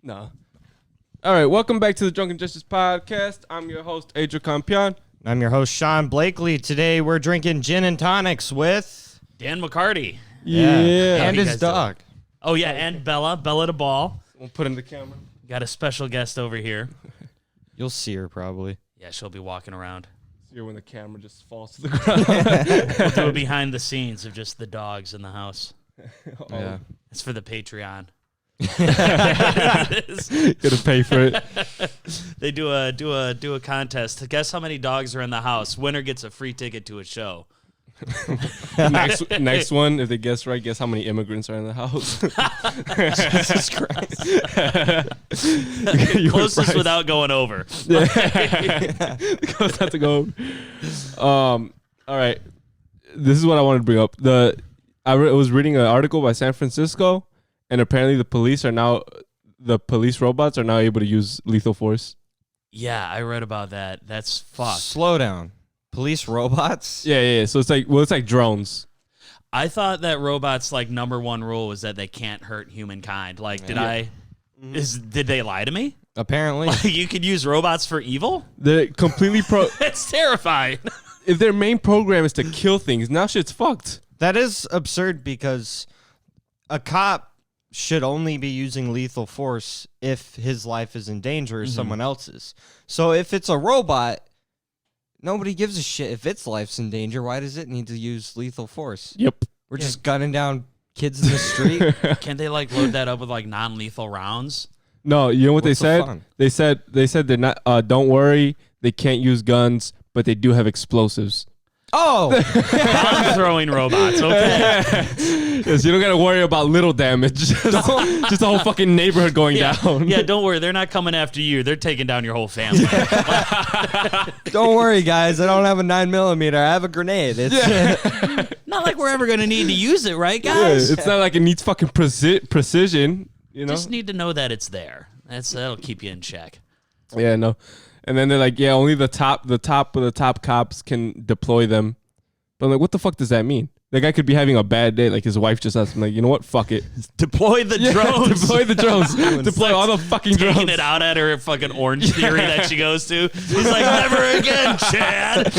No. All right, welcome back to the Drunken Jesters podcast. I'm your host, Adrian Campion. I'm your host, Sean Blakely. Today we're drinking gin and tonics with Dan McCarty. Yeah. and his dog. Oh, yeah, and Bella the ball. We'll put in the camera. Got a special guest over here. You'll see her probably. Yeah, she'll be walking around. See when the camera just falls to the ground. We'll do a behind the scenes of just the dogs in the house. Yeah. It's for the Patreon. Gotta pay for it. They do a contest. Guess how many dogs are in the house. Winner gets a free ticket to a show. Next one, if they guess right, guess how many immigrants are in the house. Jesus Christ. Closest without going over. Close not to go. All right. This is what I wanted to bring up. I was reading an article by San Francisco, and apparently the police robots are now able to use lethal force. Yeah, I read about that. That's fucked. Slow down. Police robots? Yeah. So it's like drones. I thought that robots' number one rule was that they can't hurt humankind. Did they lie to me? Apparently. You could use robots for evil? They're completely That's terrifying. If their main program is to kill things, now shit's fucked. That is absurd because a cop should only be using lethal force if his life is in danger or someone else's. So if it's a robot, nobody gives a shit if its life's in danger. Why does it need to use lethal force? Yep. We're just gunning down kids in the street. Can't they load that up with non-lethal rounds? No, you know what What's they the said? fun? They said they're not. Don't worry, they can't use guns, but they do have explosives. Oh! Bomb throwing robots. Okay. Yes, you don't gotta worry about little damage. Just the whole fucking neighborhood going down. Yeah, don't worry. They're not coming after you. They're taking down your whole family. Don't worry, guys. I don't have a 9mm. I have a grenade. It's Not like we're ever going to need to use it, right, Yeah, guys? it's not like it needs fucking precision. You know. Just need to know that it's there. That'll keep you in check. Yeah, no. And then they're like, yeah, only the top cops can deploy them. But I'm like, what the fuck does that mean? The guy could be having a bad day. Like his wife just asked him, like, you know what? Fuck it. Deploy the drones. Deploy the drones. Deploy all the fucking drones. Taking it out at her fucking Orange Theory that she goes to. He's like, never again, Chad.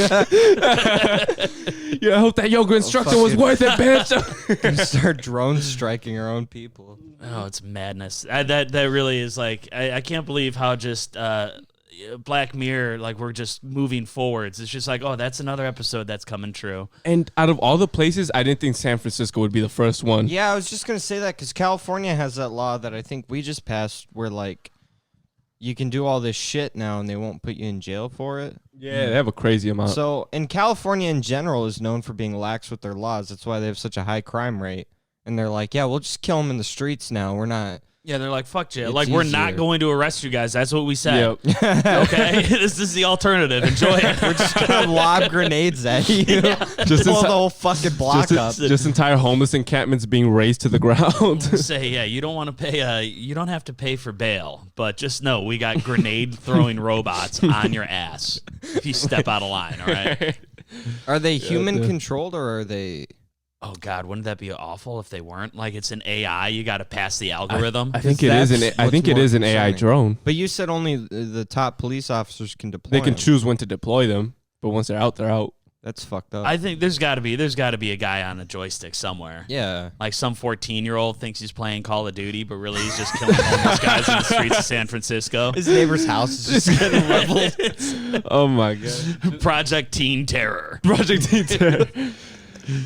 Yeah, I hope that yoga instructor was worth it, bitch. gonna start drone striking our own people. Oh, it's madness. That really is I can't believe how just Black Mirror, we're just moving forwards. It's just oh, that's another episode that's coming true. And out of all the places, I didn't think San Francisco would be the first one. Yeah, I was just gonna say that because California has that law that I think we just passed, where you can do all this shit now and they won't put you in jail for it. Yeah, they have a crazy amount. So, and California in general is known for being lax with their laws. That's why they have such a high crime rate. And they're like, yeah, we'll just kill them in the streets now. We're not. Yeah, they're like, fuck jail. It's We're easier. not going to arrest you guys. That's what we said. Yep. Okay? This is the alternative. Enjoy it. We're just gonna lob grenades at you. Just Blow insi- the whole fucking block up. just entire homeless encampments being razed to the ground. Say, yeah, you don't want to pay. You don't have to pay for bail, but just know we got grenade throwing robots on your ass if you step out of line. All right. Are they human controlled or are they? Oh God, wouldn't that be awful if they weren't? It's an AI. You got to pass the algorithm. I think it is an. I think it is an AI drone. But you said only the top police officers can deploy. They can them. choose when to deploy them, but once they're out, they're out. That's fucked up. I think there's got to be a guy on a joystick somewhere. Yeah. Some 14-year-old thinks he's playing Call of Duty, but really he's just killing homeless guys in the streets of San Francisco. His neighbor's house is just getting leveled. Oh my god. Project Teen Terror. Project Teen Terror.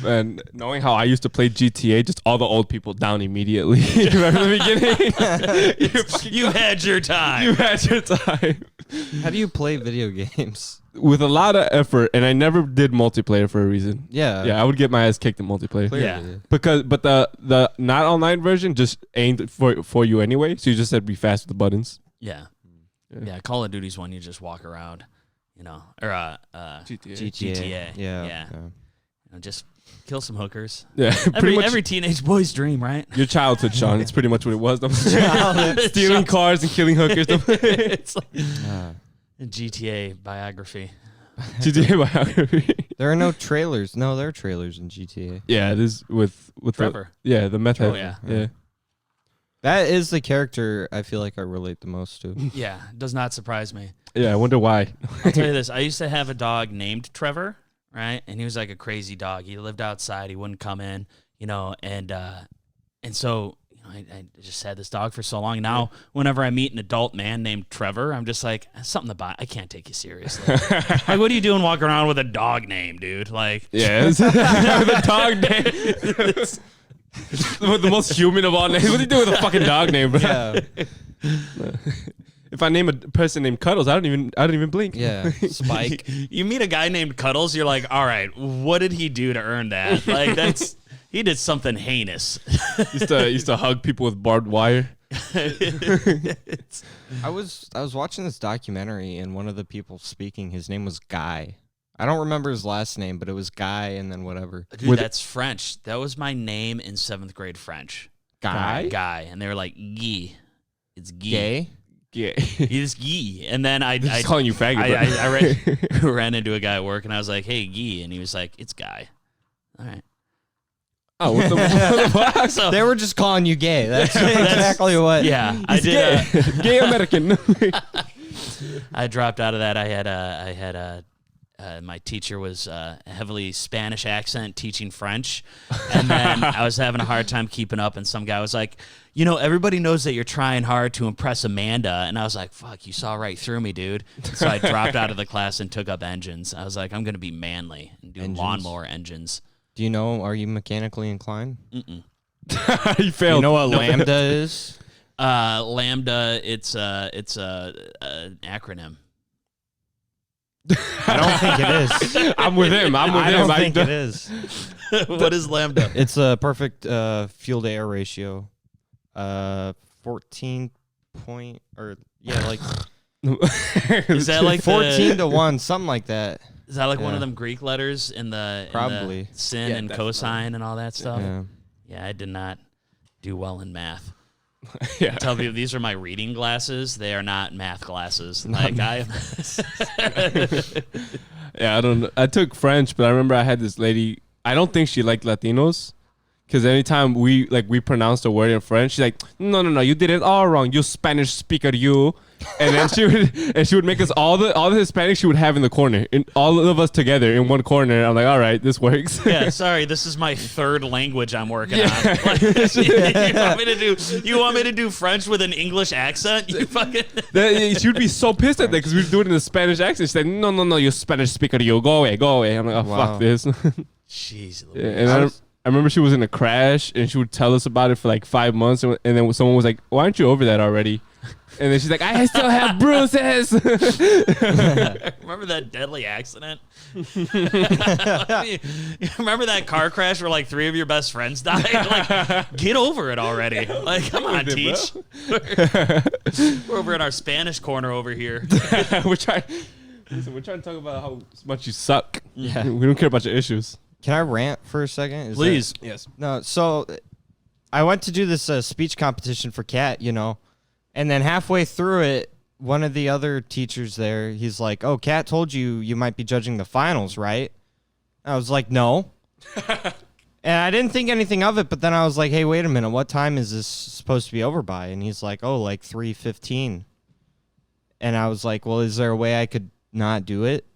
And knowing how I used to play GTA, just all the old people down immediately. Remember the beginning? You had your time. You had your time. How do you play video games? With a lot of effort, and I never did multiplayer for a reason. Yeah. Yeah, I would get my ass kicked in multiplayer. Clearly. Yeah. But the not online version just aimed for you anyway, so you just had to be fast with the buttons. Yeah. Yeah, Call of Duty's one you just walk around, or GTA. Yeah. Just kill some hookers. Yeah, Every teenage boy's dream, right? Your childhood, Sean. It's pretty much what it was. Stealing cars and killing hookers. It's a GTA biography. GTA biography. There are no trailers. No, there are trailers in GTA. Yeah, it is with Trevor. the meth head. Oh, yeah. Yeah. That is the character I feel like I relate the most to. Yeah, does not surprise me. Yeah, I wonder why. I'll tell you this. I used to have a dog named Trevor, right? And he was like a crazy dog. He lived outside. He wouldn't come in, and so I just had this dog for so long. Now, whenever I meet an adult man named Trevor, I'm just like, something about I can't take you seriously. Like, what are you doing walking around with a dog name, dude? Like, Yes. The dog name. The most human of all names. What do you do with a fucking dog name, bro? Yeah. If I name a person named Cuddles, I don't even blink. Yeah. Spike. you meet a guy named Cuddles, you're like, all right, what did he do to earn that? Like, he did something heinous. used to hug people with barbed wire. I was watching this documentary, and one of the people speaking, his name was Guy. I don't remember his last name, but it was Guy and then whatever. Dude, that's French. That was my name in 7th grade French. Guy? Guy. And they were like, Guy. It's Guy. Gay? Yeah. He's Guy. And then I calling you faggot. I ran into a guy at work, and I was like, hey, Guy. And he was like, it's Guy. All right. Oh, what the fuck? So, They were just calling you gay. That's exactly what. yeah. I did. Gay American. I dropped out of that. I had my teacher was heavily Spanish accent teaching French, and then I was having a hard time keeping up, and some guy was like, everybody knows that you're trying hard to impress Amanda, and I was like, fuck, you saw right through me, dude. So I dropped out of the class and took up engines. I was like, I'm going to be manly and do lawnmower engines. Do you know, are you mechanically inclined? Mm-mm. He failed. You know what Lambda is? Lambda, it's an acronym. I don't think it is. I'm with him. I don't think it is. What is Lambda? It's a perfect fuel to air ratio. 14 point, or yeah, like Is that like 14 to 1, something like that. Is that like one Yeah. of them Greek letters in the Probably. sin Yeah, and definitely. cosine and all that stuff? Yeah. Yeah, I did not do well in math. Yeah. Tell people these are my reading glasses. They are not math glasses. Like I Yeah, I took French, but I remember I had this lady. I don't think she liked Latinos, because anytime we pronounced a word in French, she's like, no, you did it all wrong, you Spanish speaker, you. And then she would make us all the Hispanics she would have in the corner, in all of us together in one corner. I'm like, all right, this works. Yeah, sorry, this is my third language I'm working on. Like, you want me to do French with an English accent? You fucking She would be so pissed at that because we would do it in a Spanish accent. She's like, no, you Spanish speaker, you go away. I'm like, oh, Wow. fuck this. Jeez. Yeah, and I remember she was in a crash, and she would tell us about it for like 5 months, and then someone was like, why aren't you over that already? And then she's like, I still have bruises. Remember that deadly accident? You remember that car crash where like 3 of your best friends died? Like, get over it already. Like, come on, Teach. We're over in our Spanish corner over here. we're trying to talk about how much you suck. Yeah. We don't care about your issues. Can I rant for a second? Is Please. Yes. No, so I went to do this speech competition for Kat, and then halfway through it, one of the other teachers there, he's like, oh, Kat told you might be judging the finals, right? I was like, no. And I didn't think anything of it, but then I was like, hey, wait a minute, what time is this supposed to be over by? And he's like, oh, like 3:15. And I was like, well, is there a way I could not do it?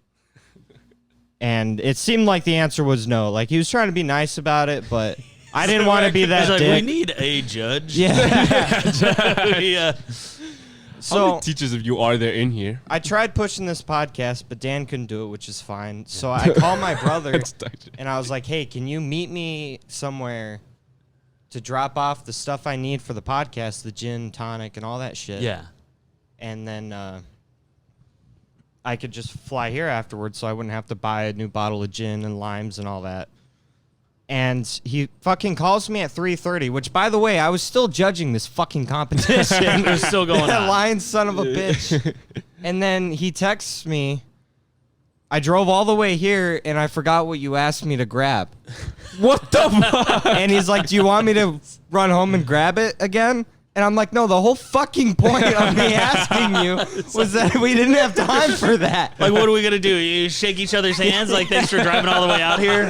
And it seemed like the answer was no. Like, he was trying to be nice about it, but I didn't want to be that He's like, dick. we need a judge. Yeah. Yeah. How So many teachers of you are there in here? I tried pushing this podcast, but Dan couldn't do it, which is fine. So I called my brother, and I was like, hey, can you meet me somewhere to drop off the stuff I need for the podcast, the gin, tonic, and all that shit? Yeah. And then I could just fly here afterwards, so I wouldn't have to buy a new bottle of gin and limes and all that. And he fucking calls me at 3:30, which, by the way, I was still judging this fucking competition. It was still going That on. lying son of a bitch. And then he texts me, I drove all the way here, and I forgot what you asked me to grab. What the fuck? And he's like, do you want me to run home and grab it again? And I'm like, no, the whole fucking point of me asking you was that we didn't have time for that. Like, what are we going to do? You shake each other's hands? Like, thanks for driving all the way out here?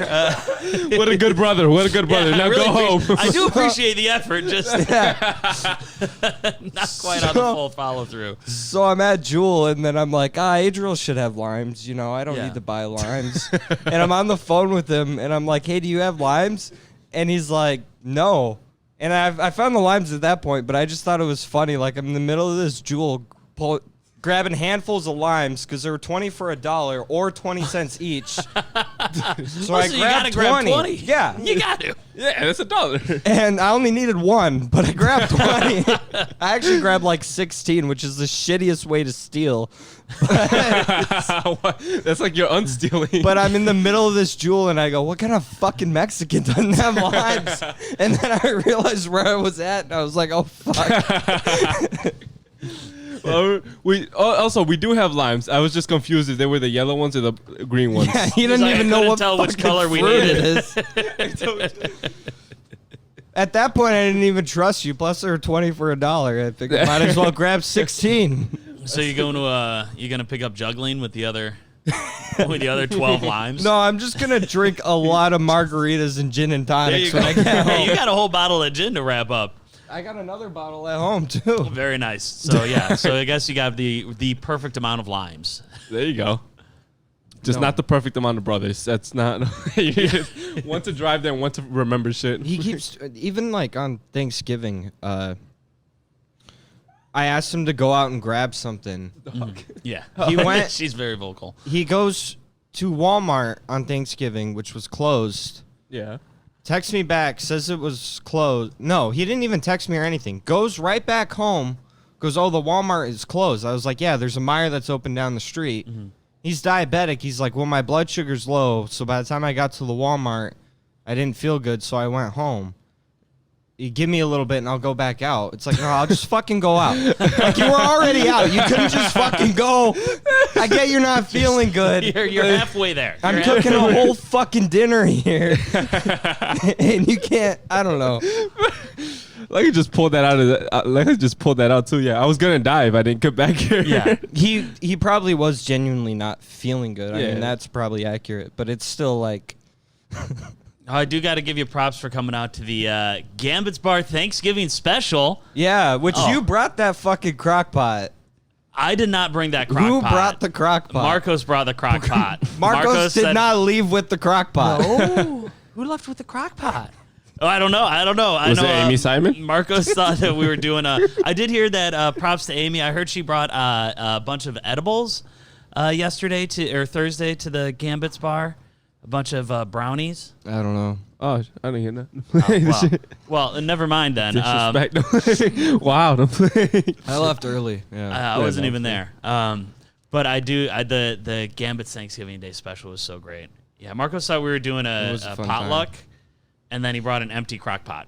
What a good brother. What a good brother. Yeah, Now really go home. I do appreciate the effort, just not quite on the full follow through. So I'm at Jewel, and then I'm like, Adriel should have limes. You know, I don't Yeah. need to buy limes. And I'm on the phone with him, and I'm like, hey, do you have limes? And he's like, no. And I found the limes at that point, but I just thought it was funny. Like, I'm in the middle of this Jewel grabbing handfuls of limes because they were 20 for $1 or 20 cents each. So I you grabbed gotta 20. grab 20. Yeah. You got to. Yeah, that's $1. And I only needed one, but I grabbed 20. I actually grabbed like 16, which is the shittiest way to steal. That's like you're unstealing. But I'm in the middle of this Jewel, and I go, what kind of fucking Mexican doesn't have limes? And then I realized where I was at, and I was like, oh, fuck. Also, we do have limes. I was just confused if they were the yellow ones or the green ones. Yeah, he didn't like, even I know couldn't what tell which fucking color we fruit needed. it is. At that point, I didn't even trust you. Plus, they were 20 for $1. I figured might as well grab 16. So you're going to pick up juggling with the other 12 limes? No, I'm just gonna drink a lot of margaritas and gin and There you tonics go. when I get Hey, home. you got a whole bottle of gin to wrap up. I got another bottle at home too. Very nice. So yeah, so I guess you got the perfect amount of limes. There you go. Just No. not the perfect amount of brothers. That's not. One to drive there, and one to remember shit. He keeps even like on Thanksgiving. I asked him to go out and grab something. Yeah. He went. She's very vocal. He goes to Walmart on Thanksgiving, which was closed. Yeah. Texts me back, says it was closed. No, he didn't even text me or anything. Goes right back home. Goes, oh, the Walmart is closed. I was like, yeah, there's a Meijer that's open down the street. Mm-hmm. He's diabetic. He's like, well, my blood sugar's low. So by the time I got to the Walmart, I didn't feel good, so I went home. You give me a little bit and I'll go back out. It's like, no, I'll just fucking go out. Like, you were already out. You couldn't just fucking go. I get you're not feeling good. You're halfway there. I'm You're cooking a whole fucking dinner here. And you can't, I don't know. Like I just pulled that out of the, like I just pulled that out too. Yeah, I was gonna die if I didn't get back here. Yeah. He probably was genuinely not feeling good. I Yeah. mean, that's probably accurate, but it's still like, I do got to give you props for coming out to the Gambit's Bar Thanksgiving special. yeah, which Oh. you brought that fucking crock pot. I did not bring that crock Who pot. brought the crock pot? Marcos brought the crock pot. Marcos did said- not leave with the crock pot. Oh, who left with the crock pot? Oh, I don't know. I Was know. it Amy Simon? Marcos thought that we were doing I did hear that. Props to Amy. I heard she brought a bunch of edibles Thursday to the Gambit's Bar. A bunch of brownies. I don't know. Oh, I didn't hear that. Well, never mind then. Disrespect. Wow. Don't play. I left early. Yeah. I wasn't even there. But I do. The Gambit's Thanksgiving Day special was so great. Yeah, Marcos thought we were doing It a was a fun potluck, and then he brought an empty crock pot.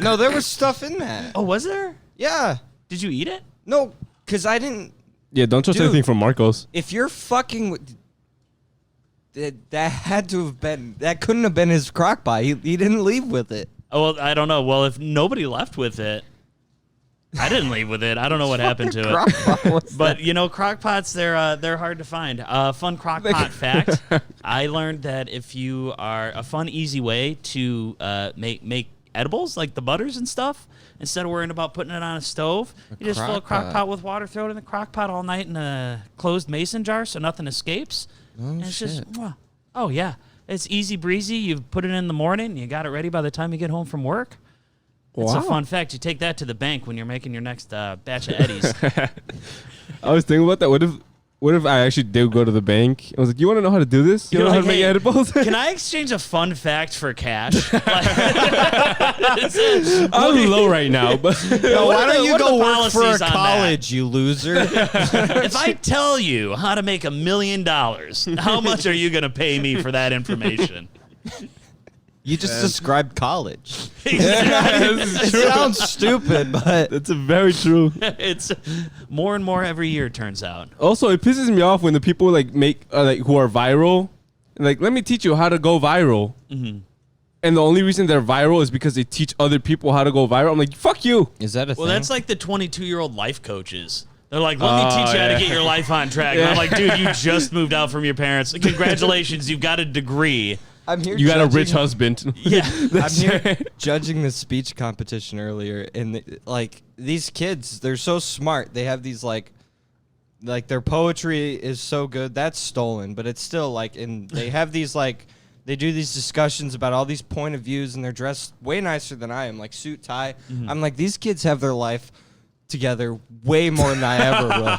No, there was stuff in that. Oh, was there? Yeah. Did you eat it? No, because I didn't. Yeah, don't trust Dude. anything from Marcos. If you're fucking with. That had to have been. That couldn't have been his crock pot. He didn't leave with it. Oh, well, I don't know. Well, if nobody left with it, I didn't leave with it. I don't know what happened to Crock it. pot was But you know, crock pots they're hard to find. Fun crock pot fact: I learned that if you are a fun, easy way to make edibles like the butters and stuff, instead of worrying about putting it on a stove, you just fill a crock crock pot with water, throw it in the crock pot all night in a closed mason jar so nothing escapes. And it's just, oh yeah, it's easy breezy. You put it in the morning, you got it ready by the time you get home from work. It's a fun fact. You take that to the bank when you're making your next batch of Eddies. I was thinking about that. What if I actually did go to the bank? I was like, you want to know how to do this? You You're know how like, to make "Hey, edibles? Can I exchange a fun fact for cash? I'm low right now, but No, What why are the- don't you what are go the work for policies a on that? college, you loser? If I tell you how to make $1 million, how much are you going to pay me for that information? You just described college. this is It sounds stupid, but That's very true. It's more and more every year, turns out. Also, it pisses me off when the people like make like who are viral, like let me teach you how to go viral. Mm-hmm. and the only reason they're viral is because they teach other people how to go viral. I'm like, fuck you. Is that a thing? Well, that's like the 22-year-old life coaches. They're like, let me teach you how to get your life on track. And I'm like, dude, you just moved out from your parents. Congratulations, you've got a degree. I'm here. You got a rich husband. Yeah. I'm here judging the speech competition earlier, and like these kids, they're so smart. They have these like their poetry is so good. That's stolen, but it's still like, and they have these like, they do these discussions about all these point of views, and they're dressed way nicer than I am, like suit, tie. Mm-hmm. I'm like, these kids have their life together way more than I ever will.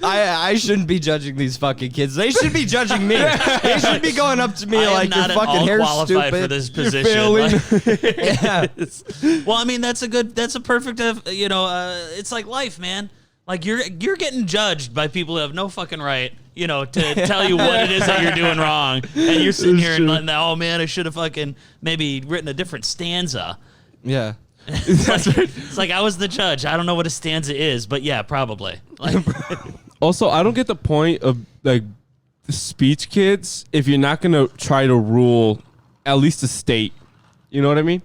I shouldn't be judging these fucking kids. They should be judging me. They should be going up to me I like, am your not fucking at all hair's qualified stupid. for this You're position. failing. Yeah. Well, I mean, that's a perfect, it's like life, man. Like you're getting judged by people who have no fucking right, to tell you what it is that you're doing wrong, and you're sitting here and letting that, oh man, I should have fucking maybe written a different stanza. Yeah. It's like I was the judge. I don't know what a stanza is, but yeah, probably. Like, Also, I don't get the point of like the speech kids if you're not gonna try to rule at least the state. You know what I mean?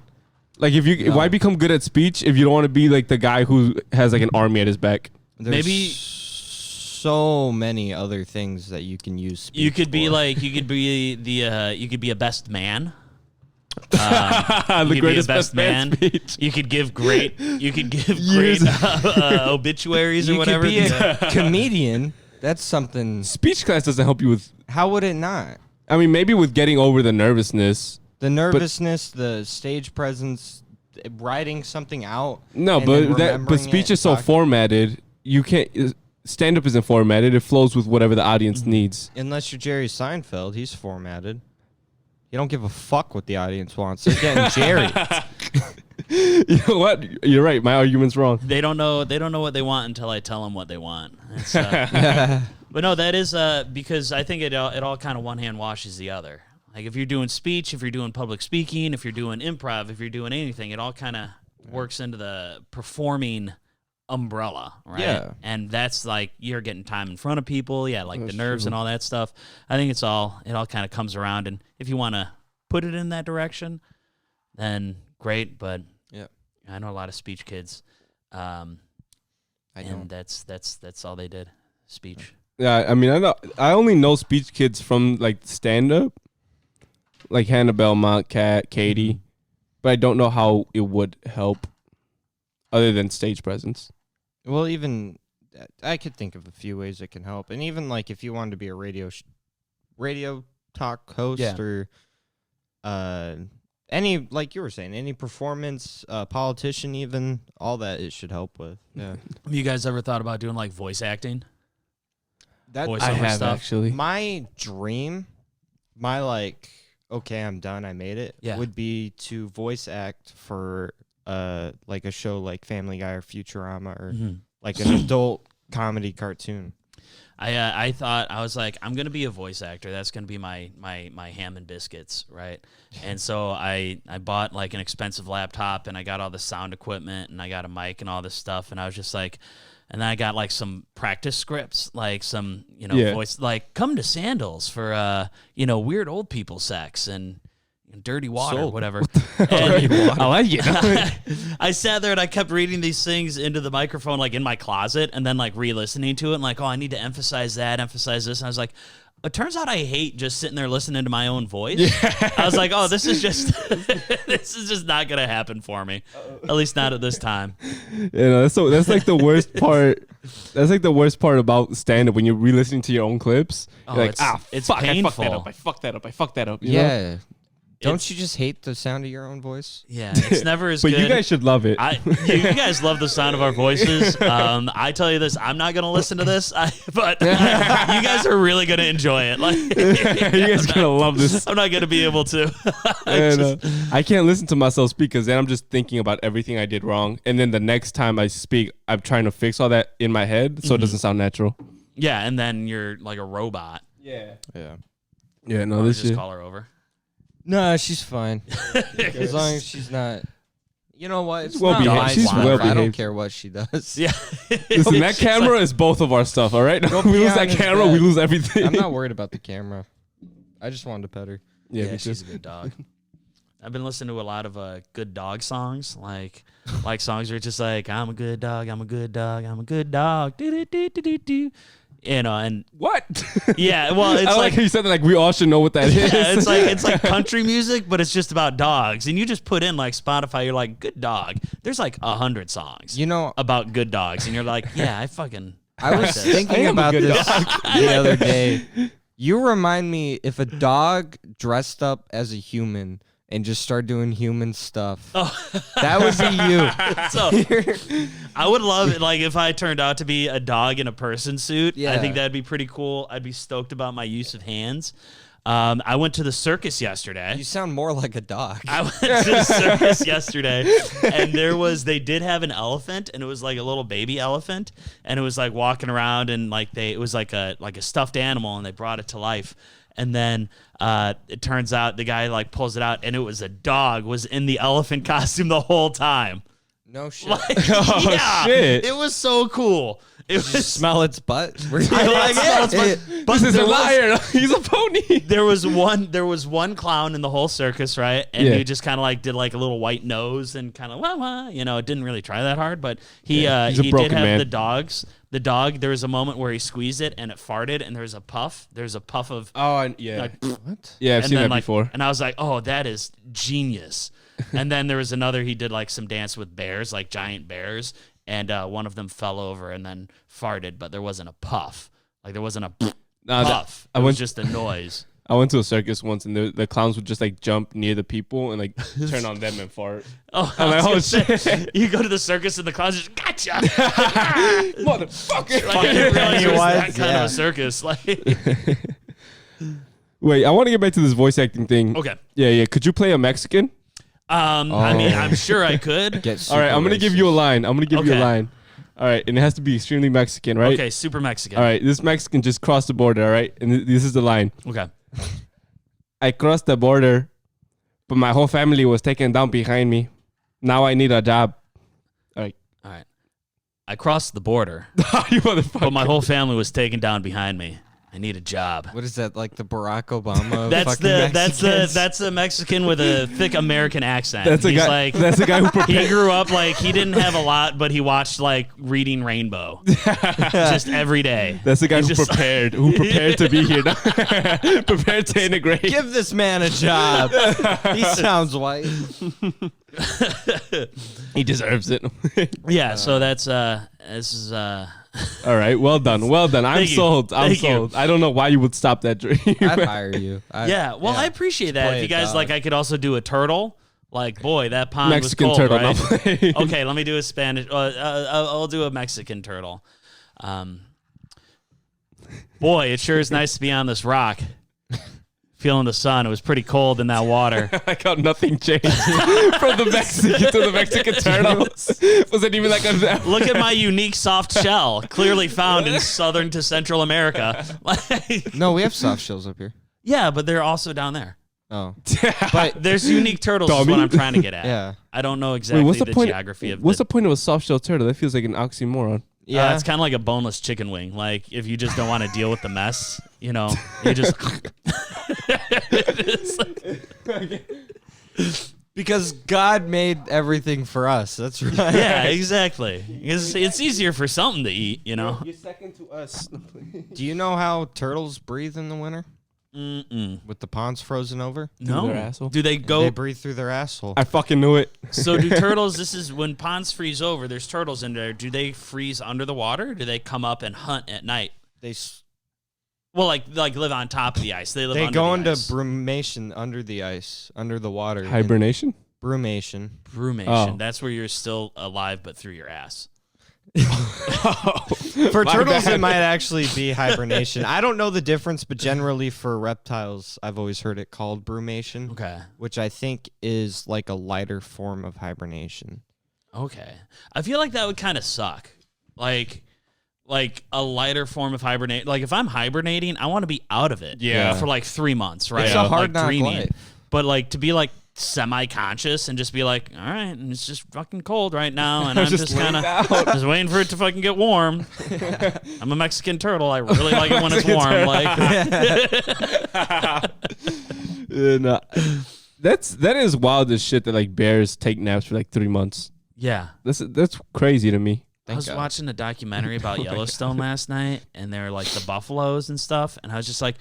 Like why become good at speech if you don't want to be like the guy who has like an army at his back? There's maybe so many other things that you can use speech you could be for. like you could be a best man. The greatest best man. speech. You could give great obituaries or You whatever. could be a comedian. That's something. Speech class doesn't help you with. How would it not? I mean, maybe with getting over the nervousness. The nervousness, the stage presence, writing something out. No, and then but remembering speech it is so and talking- formatted. You can't. Stand up isn't formatted. It flows with whatever the audience needs. Unless you're Jerry Seinfeld, he's formatted. You don't give a fuck what the audience wants. They're getting Jerry. You know what? You're right. My argument's wrong. They don't know what they want until I tell them what they want. But no, that is because I think it all kind of one hand washes the other. Like if you're doing speech, if you're doing public speaking, if you're doing improv, if you're doing anything, it all kind of works into the performing umbrella, right? Yeah. And that's like you're getting time in front of people, like That's the nerves true. and all that stuff. I think it all kind of comes around, and if you want to put it in that direction, then great. But Yeah. I know a lot of speech kids, I and don't. that's all they did, speech. Yeah, I mean, I only know speech kids from like stand up, like Hannah Belmont, Katie, but I don't know how it would help, other than stage presence. Well, even I could think of a few ways it can help, and even like if you wanted to be a radio talk host Yeah. or any, like you were saying, any performance, politician, even all that it should help with. Yeah, Have you guys ever thought about doing like voice acting? that Voice I over have stuff? actually. my dream, my like, okay, I'm done, I made it. Yeah. Would be to voice act for like a show like Family Guy or Futurama or like an adult comedy cartoon. I thought I was like, I'm gonna be a voice actor. That's gonna be my ham and biscuits, right? And so I bought like an expensive laptop and I got all the sound equipment and I got a mic and all this stuff, and I was just like, and then I got like some practice scripts, like some Yeah. voice, like come to Sandals for weird old people sex and dirty water, Sold. whatever. And I like it. I sat there and I kept reading these things into the microphone, like in my closet, and then like re-listening to it, and like, oh, I need to emphasize that, emphasize this. And I was like, it turns out I hate just sitting there listening to my own voice. Yeah. I was like, oh, this is just not gonna happen for me, at least not at this time. That's like the worst part. That's like the worst part about stand up when you're re-listening to your own clips. Oh, You're like, it's fuck, painful. I fucked that up. You know? Yeah. Don't It's- you just hate the sound of your own voice? Yeah, it's never as But good. you guys should love it. You guys love the sound of our voices. I tell you this, I'm not gonna listen to this, but you guys are really gonna enjoy it. Like, you guys gonna love this. I'm not gonna be able to. And, I can't listen to myself speak because then I'm just thinking about everything I did wrong, and then the next time I speak, I'm trying to fix all that in my head so it doesn't sound natural. Yeah, and then you're like a robot. Yeah. Yeah. Yeah. No, I'll this just shit. call her over. No, she's fine. As long as she's not. You know what? It's well not behaved. my She's stuff. well I don't behaved. care what she does. Yeah. Listen, that camera is both of our stuff. All right. Go we pee lose on that his camera, bed. we lose everything. I'm not worried about the camera. I just wanted to pet her. Yeah, Yeah, me too. she's a good dog. I've been listening to a lot of good dog songs, like songs where it's just like I'm a good dog, I'm a good dog, I'm a good dog, do do do do do do. You know, and What? yeah, well, it's I like how you said that. Like we all should know what that is. yeah, it's like country music, but it's just about dogs. And you just put in like Spotify, you're like good dog. There's like 100 songs, about good dogs, and you're like, yeah, I was thinking about this the other day. You remind me if a dog dressed up as a human and just started doing human stuff. Oh. That would be you. So I would love it, like if I turned out to be a dog in a person suit. Yeah. I think that'd be pretty cool. I'd be stoked about my use of hands. I went to the circus yesterday. You sound more like a dog. I went to the circus yesterday, and they did have an elephant, and it was like a little baby elephant, and it was like walking around, and it was like a stuffed animal, and they brought it to life. And then it turns out the guy like pulls it out, and it was a dog was in the elephant costume the whole time. No shit. Shit. It was so cool. It was smell its butt. But this is a liar. He's a pony. There was one clown in the whole circus, right? And he just kind of like did like a little white nose and kind of it didn't really try that hard, but he did have man. The dogs. The dog, there was a moment where he squeezed it and it farted, and there's a puff. There's a puff of what? Yeah, I've seen that before. And I was like, oh, that is genius. And then there was another. He did like some dance with bears, like giant bears. And one of them fell over and then farted, but there wasn't a puff. Like there wasn't a puff. It was just a noise. I went to a circus once, and the clowns would just like jump near the people and like turn on them and fart. Oh, I'm like, oh shit! You go to the circus and the clowns just gotcha, motherfucker. Like, I didn't realize it was that kind of a circus. Like, wait, I want to get back to this voice acting thing. Okay. Yeah. Could you play a Mexican? I mean, I'm sure I could. All right, I'm gonna give you a line. All right, and it has to be extremely Mexican, right? Okay, super Mexican. All right, this Mexican just crossed the border, all right? And this is the line. Okay. I crossed the border, but my whole family was taken down behind me. Now I need a job. All right. I crossed the border, you motherfucker. But my whole family was taken down behind me. I need a job. What is that, like the Barack Obama? That's a Mexican with a thick American accent. That's a guy who prepared. He grew up like he didn't have a lot, but he watched like Reading Rainbow just every day. That's the guy who prepared to be here, prepared to integrate. Give this man a job. He sounds white. He deserves it. Yeah, so this is. All right, well done. I'm sold. I don't know why you would stop that dream. I'd hire you. I appreciate that. If you guys like, I could also do a turtle. Like, boy, that pond Mexican was cold, turtle. right? Okay, let me do a Spanish. I'll do a Mexican turtle. Boy, it sure is nice to be on this rock. Feeling the sun. It was pretty cold in that water. Like how nothing changed from the Mexican to the Mexican turtle. Was it even like a... Look at my unique soft shell, clearly found in southern to Central America. No, we have soft shells up here. Yeah, but they're also down there. Oh. But there's unique turtles is what I'm trying to get at. Yeah. I don't know exactly the geography of What's the point of a soft shell turtle? That feels like an oxymoron. Yeah, it's kind of like a boneless chicken wing. Like if you just don't want to deal with the mess, you just because God made everything for us. That's right. Yeah, exactly. It's easier for something to eat, You're second to us. Do you know how turtles breathe in the winter? With the ponds frozen over? No. Their asshole? Do they go? They breathe through their asshole. I fucking knew it. So do turtles? This is when ponds freeze over. There's turtles in there. Do they freeze under the water? Or do they come up and hunt at night? Well, like live on top of the ice. They go into brumation under the ice, under the water. Hibernation? Brumation. Oh. That's where you're still alive, but through your ass. For turtles, it might actually be hibernation. I don't know the difference, but generally for reptiles, I've always heard it called brumation. Okay. Which I think is like a lighter form of hibernation. Okay. I feel like that would kind of suck. Like a lighter form of hibernate. Like if I'm hibernating, I want to be out of it. Yeah. For like 3 months, right? It's a hard knock life. But like to be like semi-conscious and just be like, all right, and it's just fucking cold right now, and I'm just kind of just waiting for it to fucking get warm. I'm a Mexican turtle. I really like it when it's warm. that is wild as shit that like bears take naps for like 3 months. Yeah. That's crazy to me. I was watching a documentary about Yellowstone last night, and they're like the buffaloes and stuff, and I was just like,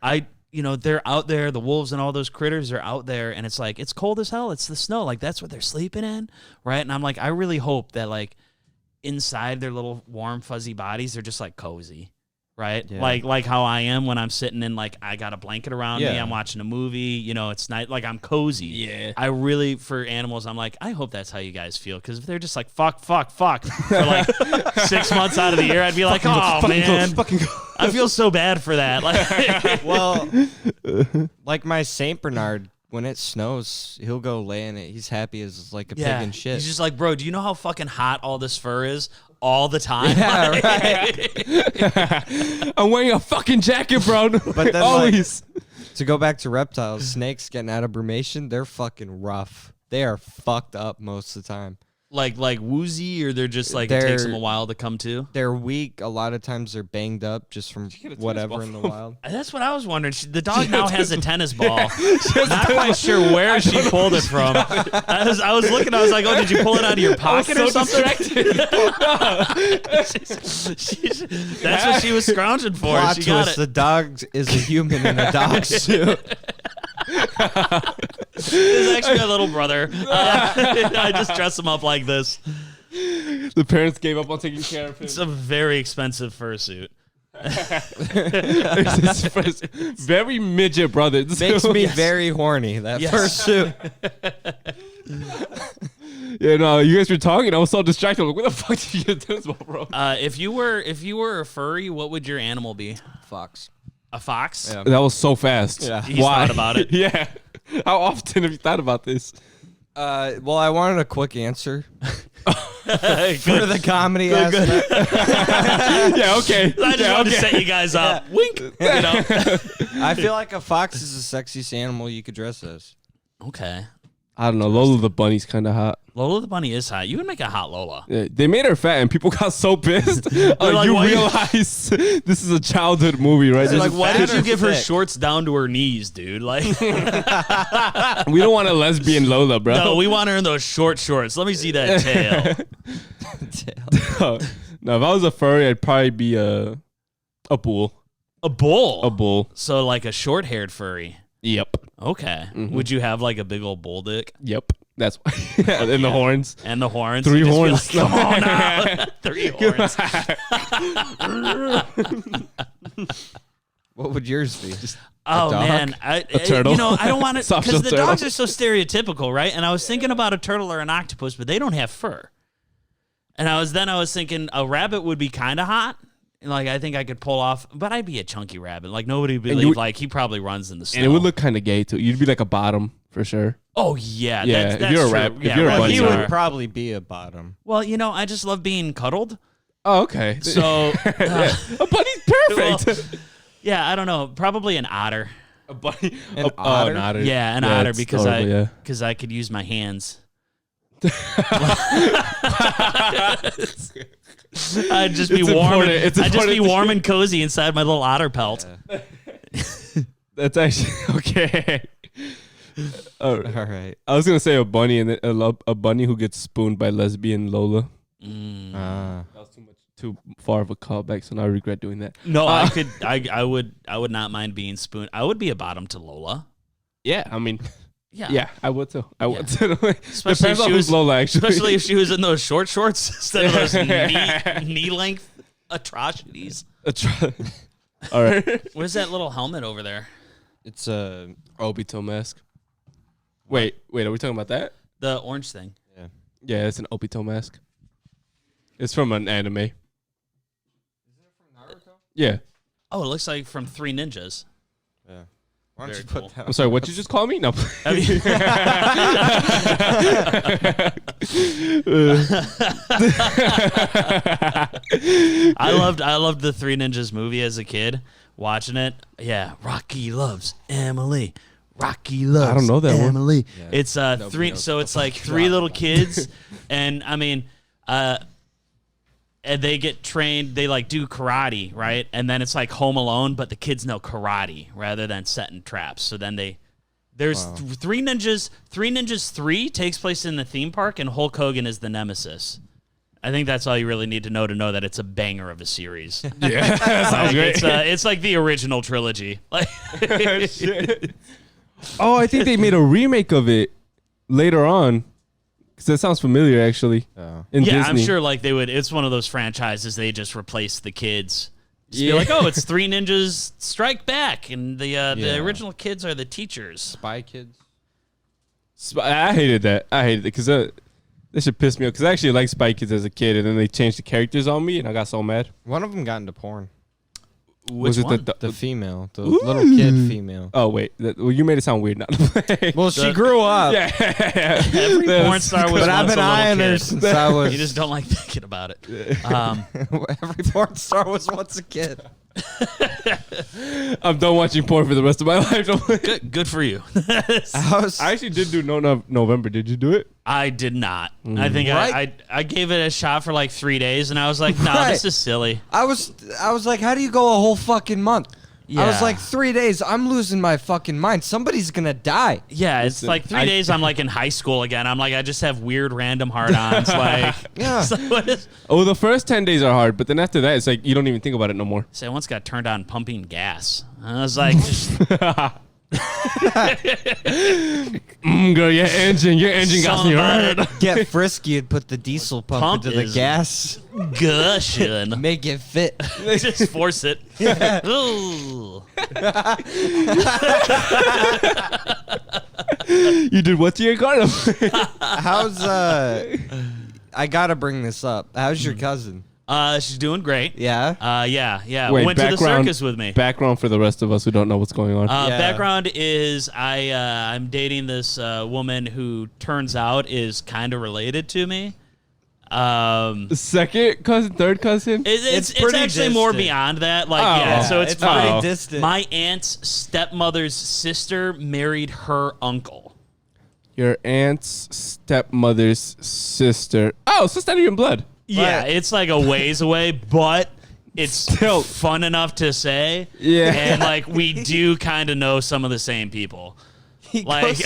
they're out there, the wolves and all those critters are out there, and it's like, it's cold as hell, it's the snow, like that's what they're sleeping in, right? And I'm like, I really hope that like inside their little warm fuzzy bodies, they're just like cozy. Right? Yeah. Like how I am when I'm sitting in, like, I got a blanket around me, I'm watching a movie, it's night, like I'm cozy. Yeah. I really, for animals, I'm like, I hope that's how you guys feel, because if they're just like, fuck, for like 6 months out of the year, I'd be like, man, I feel so bad for that. Like, well, like my Saint Bernard, when it snows, he'll go lay in it. He's happy as like a pig in shit. He's just like, bro, do you know how fucking hot all this fur is? All the time. Yeah, right. I'm wearing a fucking jacket, bro. But then, always. To go back to reptiles, snakes getting out of brumation, they're fucking rough. They are fucked up most of the time. Like woozy, or they're just like, it takes them a while to come to? They're weak. A lot of times they're banged up just from whatever in the wild. That's what I was wondering. The dog now has a tennis ball. Not quite sure where she pulled it from. I was looking, I was like, oh, did you pull it out of your pocket or something? That's what she was scrounging for. Plot She got twist, it. the dog is a human in a dog suit. It's actually my little brother. I just dress him up like this. The parents gave up on taking care of him. It's a very expensive fursuit. Very midget, brother. Makes me very horny, that fursuit. Yeah, no, you guys were talking. I was so distracted. I'm like, where the fuck did you get this one, bro? If you were a furry, what would your animal be? Fox. A fox? Yeah. That was so fast. Yeah. He's thought about it. Yeah. How often have you thought about this? Well, I wanted a quick answer for the comedy aspect. Yeah, okay. I just wanted to set you guys up. Wink. I feel like a fox is the sexiest animal you could dress as. Okay. I don't know. Lola the bunny's kind of hot. Lola the bunny is hot. You would make a hot Lola. Yeah, they made her fat, and people got so pissed. like, you realize this is a childhood movie, right? Like, why did you give her thick? Shorts down to her knees, dude? Like, We don't want a lesbian Lola, bro. no, we want her in those short shorts. Let me see that tail. No, if I was a furry, I'd probably be a bull. A bull. A bull. So like a short-haired furry. Yep. Okay. Would you have like a big old bull dick? Yep. That's and the horns. And the horns. 3 You'd just be horns. like, come on now. 3 horns. What would yours be? Just Oh dog? man, A turtle. I don't want to, Soft because shell the dogs turtle. are so stereotypical, right? And I was thinking about a turtle or an octopus, but they don't have fur. And I was thinking a rabbit would be kind of hot. Like, I think I could pull off, but I'd be a chunky rabbit. Like, nobody would believe, like, he probably runs in the snow. And it would look kind of gay, too. You'd be like a bottom, for sure. Oh, yeah. Yeah, that's if you're a true. rab- if Yeah, you're a well, bunny, he you would are. probably be a bottom. Well, I just love being cuddled. Oh, okay. So, Yeah. A bunny's perfect. well, yeah, I don't know. Probably an otter. A bunny. An otter? An otter. Yeah, an otter, it's because horrible, I could use my hands. I'd just be It's warm. important. It's I'd just be important. warm and cozy inside my little otter pelt. That's actually okay. All right. I was gonna say a bunny and then a bunny who gets spooned by lesbian Lola. Ah. That was too far of a callback, so now I regret doing that. No, I would not mind being spooned. I would be a bottom to Lola. Yeah, I mean, Yeah. yeah, I would too. I would too. Especially Depends if on she who's was Lola, actually. Especially if she was in those short shorts instead of those knee length atrocities. All right. What is that little helmet over there? It's a Obito mask. Wait, are we talking about that? The orange thing. Yeah, it's an Obito mask. It's from an anime. Is it from Naruto? Yeah. Oh, it looks like from Three Ninjas. yeah. Why don't Very you put cool. that? I'm sorry, what'd you just call me? No. Have you- I loved the Three Ninjas movie as a kid. Watching it, yeah. Rocky loves Emily. Rocky loves. I don't know that one. Emily. Yeah. It's three. knows So what it's the like fuck three you're little on about. kids, and I mean, and they get trained. They like do karate, right? And then it's like Home Alone, but the kids know karate rather than setting traps. So then they There's Three Ninjas. Three Ninjas 3 takes place in the theme park, and Hulk Hogan is the nemesis. I think that's all you really need to know that it's a banger of a series. Yeah, sounds great. It's like the original trilogy. Like, oh, I think they made a remake of it later on. Because that sounds familiar, actually. In Disney. I'm sure like they would. It's one of those franchises they just replace the kids. Just be like, oh, it's Three Ninjas Strike Back, and the original kids are the teachers. Spy Kids. I hated that. Because that should piss me off. Because I actually liked Spy Kids as a kid, and then they changed the characters on me, and I got so mad. One of them got into porn. Which one? The female, the little kid female. Oh wait, well you made it sound weird. Not well, she grew up. Yeah, Every porn star was. But I've been eyeing her kid. since I was. You just don't like thinking about it. Every porn star was once a kid. I'm done watching porn for the rest of my life. Good for you. I actually did do No November. Did you do it? I did not. I think I gave it a shot for like 3 days, and I was like, no, this is silly. I was like, how do you go a whole fucking month? Yeah. I was like, 3 days, I'm losing my fucking mind. Somebody's gonna die. Yeah, it's like 3 days. I'm like in high school again. I'm like, I just have weird random hard-ons. Like, yeah. The first 10 days are hard, but then after that, it's like you don't even think about it no more. So I once got turned on pumping gas. I was like, girl, your engine got me hurt. Get frisky and put the diesel pump into the gas. Gushing. Make it fit. Just force it. Yeah. Ooh. You did what to your car? How's I gotta bring this up. How's your cousin? She's doing great. Yeah. Yeah. Wait, went to the circus with me. Background for the rest of us who don't know what's going on. Background is I'm dating this woman who turns out is kind of related to me. Second cousin, third cousin? It's actually distant. more beyond that. Like, so it's pretty distant. My aunt's stepmother's sister married her uncle. Your aunt's stepmother's sister. Oh, so it's not even blood. Yeah, Right. it's like a ways away, but it's Still. fun enough to say. Yeah. And like we do kind of know some of the same people. He Like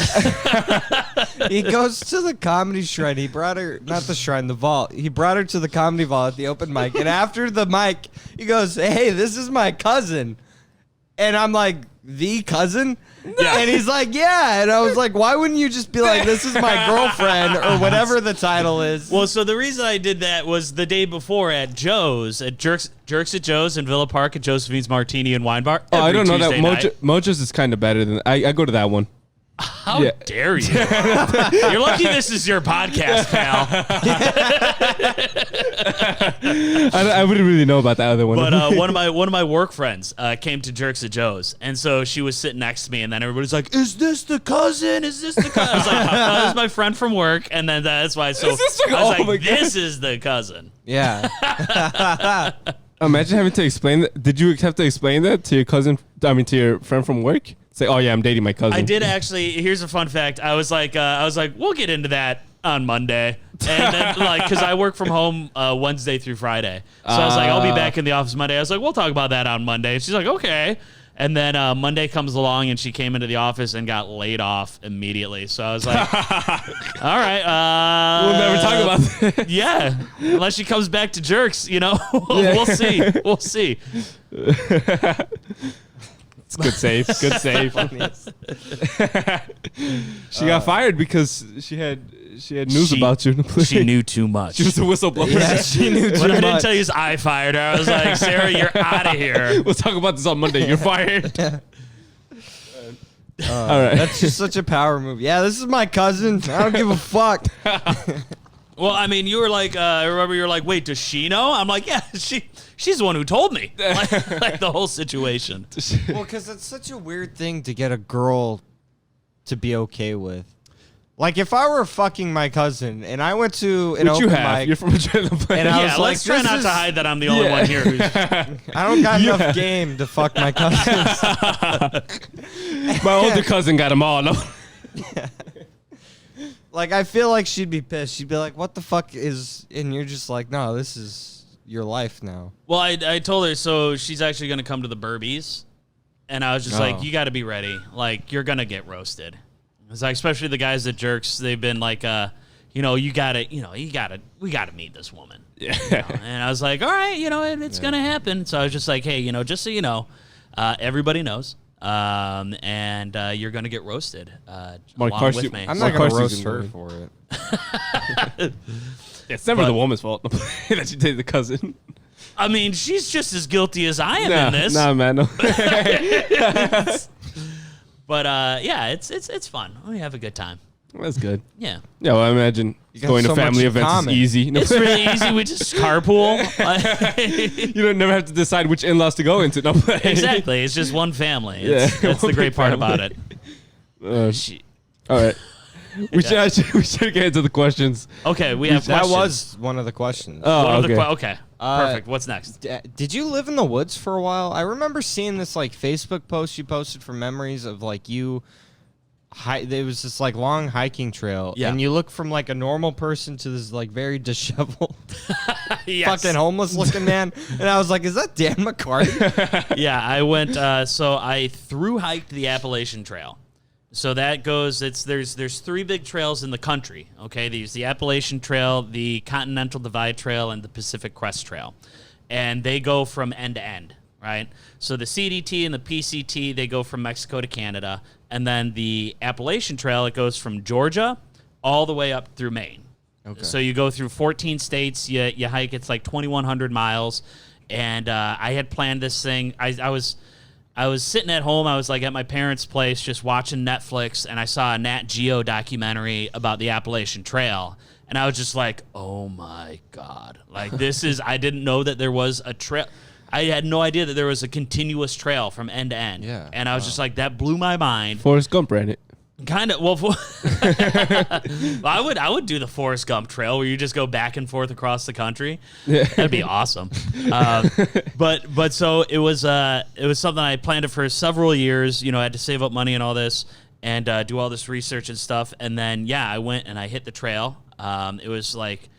he goes to the comedy shrine. He brought her, not the shrine, the vault. He brought her to the comedy vault at the open mic. And after the mic, he goes, hey, this is my cousin. And I'm like, the cousin? Yeah. And he's like, yeah. And I was like, why wouldn't you just be like, this is my girlfriend or whatever the title is? Well, so the reason I did that was the day before at Joe's, at Jerks at Joe's in Villa Park at Josephine's Martini and Wine Bar. Oh, I don't know Tuesday that. night. Mojo's is kind of better than I go to that one. How dare you? You're lucky this is your podcast, pal. I wouldn't really know about the other one. But one of my work friends came to Jerks at Joe's, and so she was sitting next to me, and then everybody's like, "Is this the cousin? Is this the cousin?" I was like, "No, this is my friend from work," and then that's why. So I was like, "This is the cousin." Yeah. Imagine having to explain that. Did you have to explain that to your cousin? I mean, to your friend from work? Say, oh yeah, I'm dating my cousin. I did actually. Here's a fun fact. I was like, we'll get into that on Monday, and then because I work from home Wednesday through Friday, so I was like, I'll be back in the office Monday. I was like, we'll talk about that on Monday. And she's like, okay. And then Monday comes along, and she came into the office and got laid off immediately. So I was like, all right. We'll never talk about that. Yeah, unless she comes back to Jerks, we'll see. We'll see. It's good save. Good save. She got fired because she had news about you in the play. She knew too much. She was a whistleblower. Yeah, she knew too What I much. didn't tell you is I fired her. I was like, Sarah, you're out of here. We'll talk about this on Monday. You're fired. All right. That's just such a power move. Yeah, this is my cousin. I don't give a fuck. Well, I mean, you were like, I remember you were like, wait, does she know? I'm like, yeah, she's the one who told me. Like the whole situation. Well, because it's such a weird thing to get a girl to be okay with. Like, if I were fucking my cousin and I went to an Which open you have. mic, You're from a trailer play. and I Yeah, was let's like, try not to hide that I'm the only one here who's I don't got enough game to fuck my cousins. My older cousin got them all. No? Like, I feel like she'd be pissed. She'd be like, what the fuck is... And you're just like, no, this is your life now. Well, I told her, so she's actually going to come to the Burbies. And I was just like, you got to be ready. Like, you're going to get roasted. It's like, especially the guys at Jerks, they've been like, we got to meet this woman. Yeah. And I was like, all right, it's going to happen. So I was just like, hey, just so you know, everybody knows. And you're going to get roasted along with me. I'm not going to roast gonna her win. for it. It's never the woman's fault that she dated the cousin. I mean, she's just as guilty as I am in this. Nah, man. No. But it's fun. We have a good time. That's good. Yeah. Yeah, well, I imagine going to family events is easy. It's really easy. We just carpool. You don't never have to decide which in-laws to go into. No, exactly. It's just one family. That's the great part about it. All right. We should get into the questions. Okay, we have That questions. was one of the questions. Oh, okay. Okay. Perfect. What's next? Did you live in the woods for a while? I remember seeing this like Facebook post you posted from memories of like you. There was this like long hiking trail, and you look from like a normal person to this like very disheveled, fucking homeless looking man, and I was like, "Is that Dan McCarty?" Yeah, I went. So I through hiked the Appalachian Trail. So that goes. There's 3 big trails in the country. Okay, there's the Appalachian Trail, the Continental Divide Trail, and the Pacific Crest Trail, and they go from end to end. Right. So the CDT and the PCT, they go from Mexico to Canada, and then the Appalachian Trail, it goes from Georgia all the way up through Maine. Okay. So you go through 14 states. You hike. It's like 2,100 miles, and I had planned this thing. I was sitting at home. I was like at my parents' place just watching Netflix, and I saw a Nat Geo documentary about the Appalachian Trail. And I was just like, oh, my God. Like, I didn't know that there was a trail. I had no idea that there was a continuous trail from end to end. Yeah. And I was just like, that blew my mind. Forrest Gump ran it. Kind of. Well, I would do the Forrest Gump Trail where you just go back and forth across the country. That'd be awesome. But so it was something I planned it for several years. I had to save up money and all this and do all this research and stuff. And then I went and I hit the trail. It was like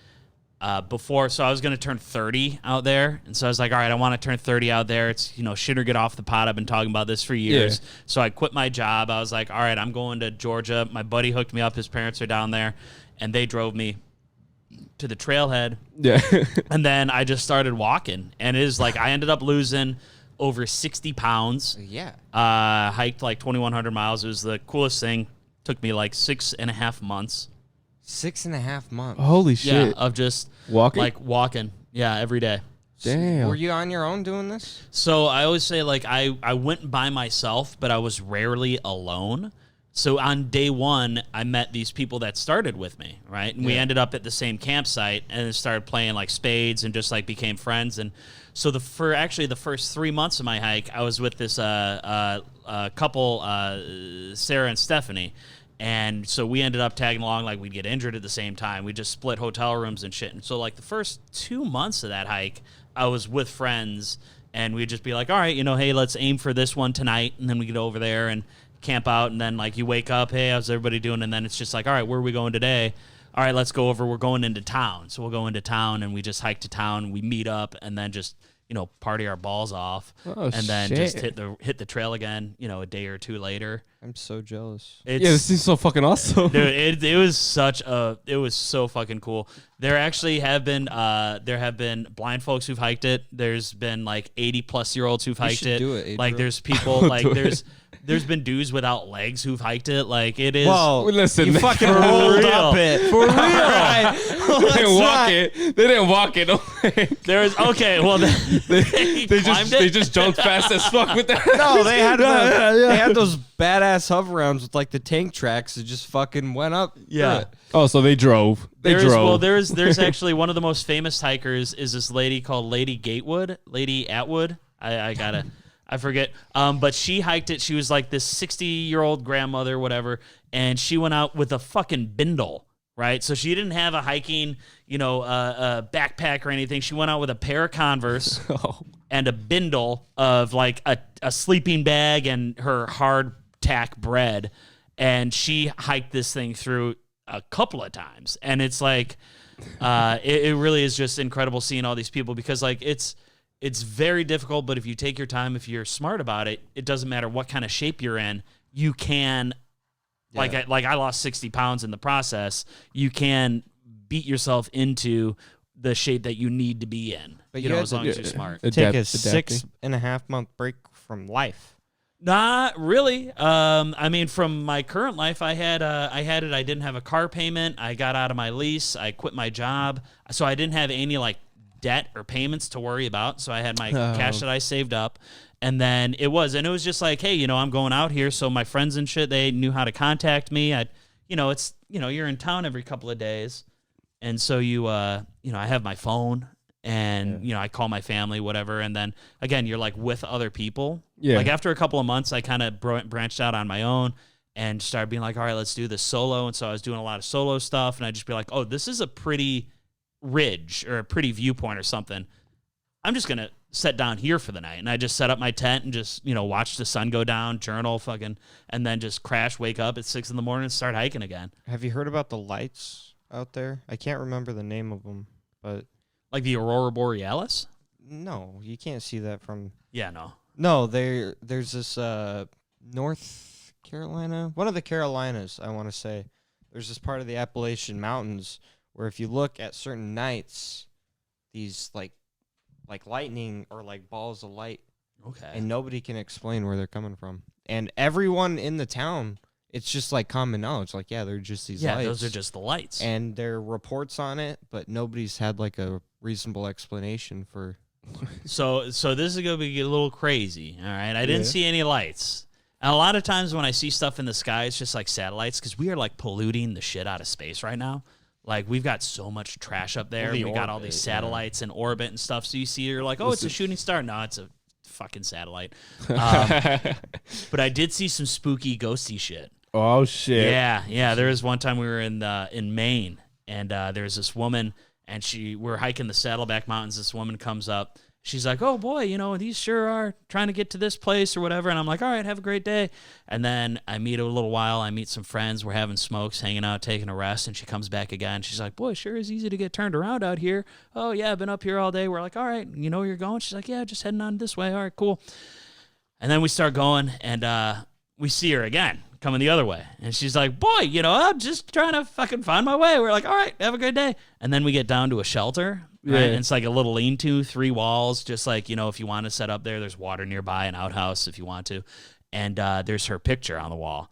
before, so I was going to turn 30 out there. And so I was like, all right, I want to turn 30 out there. It's, shit or get off the pot. I've been talking about this for years. Yeah. So I quit my job. I was like, all right, I'm going to Georgia. My buddy hooked me up. His parents are down there. And they drove me to the trailhead. Yeah. And then I just started walking. And it is like, I ended up losing over 60 pounds. Yeah. Hiked like 2,100 miles. It was the coolest thing. Took me like 6.5 months. 6.5 months. Holy shit. Yeah, of just walking? Yeah, every day. Damn. Were you on your own doing this? So I always say like I went by myself, but I was rarely alone. So on day 1, I met these people that started with me, right? And we ended up at the same campsite and started playing like spades and just like became friends. And so the first 3 months of my hike, I was with this couple, Sarah and Stephanie. And so we ended up tagging along, like we'd get injured at the same time. We just split hotel rooms and shit. And so like the first 2 months of that hike, I was with friends and we'd just be like, all right, hey, let's aim for this one tonight. And then we get over there and camp out. And then like you wake up, hey, how's everybody doing? And then it's just like, all right, where are we going today? All right, let's go over. We're going into town. So we'll go into town and we just hike to town. We meet up and then just, party our balls off. Oh, and then just hit the trail again, a day or 2 later. I'm so jealous. This seems so fucking awesome. Dude, it was so fucking cool. There actually have been blind folks who've hiked it. There's been like 80-plus-year-olds who've hiked it. Do it, like there's people like there's been dudes without legs who've hiked it. Like it is. Well, listen, you fucking rolled up it for real. Right. They didn't walk it. They didn't walk it. There's okay. Well, they just jumped fast as fuck with that. No, they had those badass hover rounds with like the tank tracks that just fucking went up. Yeah. Oh, so they drove. Well, there's actually one of the most famous hikers is this lady called Lady Atwood. I forget. But she hiked it. She was like this 60-year-old grandmother, whatever, and she went out with a fucking bindle, right? So she didn't have a hiking, backpack or anything. She went out with a pair of Converse and a bindle of like a sleeping bag and her hardtack bread, and she hiked this thing through a couple of times, and it's like, it really is just incredible seeing all these people because like it's it's very difficult, but if you take your time, if you're smart about it, it doesn't matter what kind of shape you're in. You can, like I lost 60 pounds in the process. You can beat yourself into the shape that you need to be in. But as long as you're smart. Take a 6.5 month break from life. Not really. I mean, from my current life, I didn't have a car payment. I got out of my lease. I quit my job, so I didn't have any like debt or payments to worry about. So I had my cash that I saved up, and then it was just like, hey, I'm going out here, so my friends and shit, they knew how to contact me. You're in town every couple of days, and so I have my phone. And, I call my family, whatever. And then, again, you're, like, with other people. Yeah. Like, after a couple of months, I kind of branched out on my own and started being like, all right, let's do this solo. And so I was doing a lot of solo stuff. And I'd just be like, oh, this is a pretty ridge or a pretty viewpoint or something. I'm just going to sit down here for the night. And I just set up my tent and just, watch the sun go down, journal, and then just crash, wake up at 6 a.m. and start hiking again. Have you heard about the lights out there? I can't remember the name of them, but... Like the Aurora Borealis? No, you can't see that from... Yeah, no. No, there's this North Carolina, one of the Carolinas, I want to say. There's this part of the Appalachian Mountains where if you look at certain nights, these like lightning or like balls of light. Okay. And nobody can explain where they're coming from. And everyone in the town, it's just like common knowledge. Like, yeah, they're just these lights. Yeah, those are just the lights. And there are reports on it, but nobody's had like a reasonable explanation for... So this is going to be a little crazy, all right? I didn't see any lights. And a lot of times when I see stuff in the sky, it's just like satellites because we are like polluting the shit out of space right now. Like, we've got so much trash up there. We got all these satellites in orbit and stuff. So you see, you're like, oh, it's a shooting star. No, it's a fucking satellite. But I did see some spooky ghosty shit. Oh, shit. Yeah. There was one time we were in Maine, and there was this woman, and we're hiking the Saddleback Mountains. This woman comes up. She's like, oh, boy, these sure are trying to get to this place or whatever. And I'm like, all right, have a great day. And then I meet some friends. We're having smokes, hanging out, taking a rest. And she comes back again. She's like, boy, sure is easy to get turned around out here. Oh, yeah, I've been up here all day. We're like, all right, you know where you're going? She's like, yeah, just heading on this way. All right, cool. And then we start going, and we see her again coming the other way. And she's like, boy, I'm just trying to fucking find my way. We're like, all right, have a good day. And then we get down to a shelter. Right? And it's like a little lean-to, 3 walls, just like, if you want to set up there's water nearby, an outhouse if you want to. And there's her picture on the wall.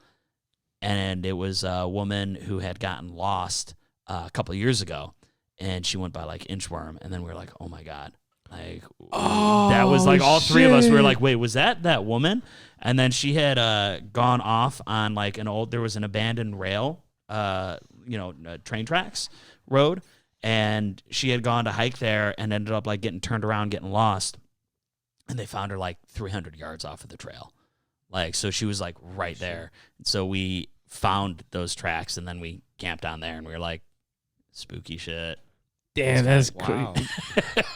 And it was a woman who had gotten lost a couple of years ago. And she went by like Inchworm. And then we were like, oh, my God. Like, that was like all 3 of us. We were like, wait, was that woman? And then she had gone off on like there was an abandoned rail, train tracks road. And she had gone to hike there and ended up like getting turned around, getting lost. And they found her like 300 yards off of the trail. Like, so she was like right there. And so we found those tracks and then we camped down there and we were like, spooky shit. Damn, that's crazy.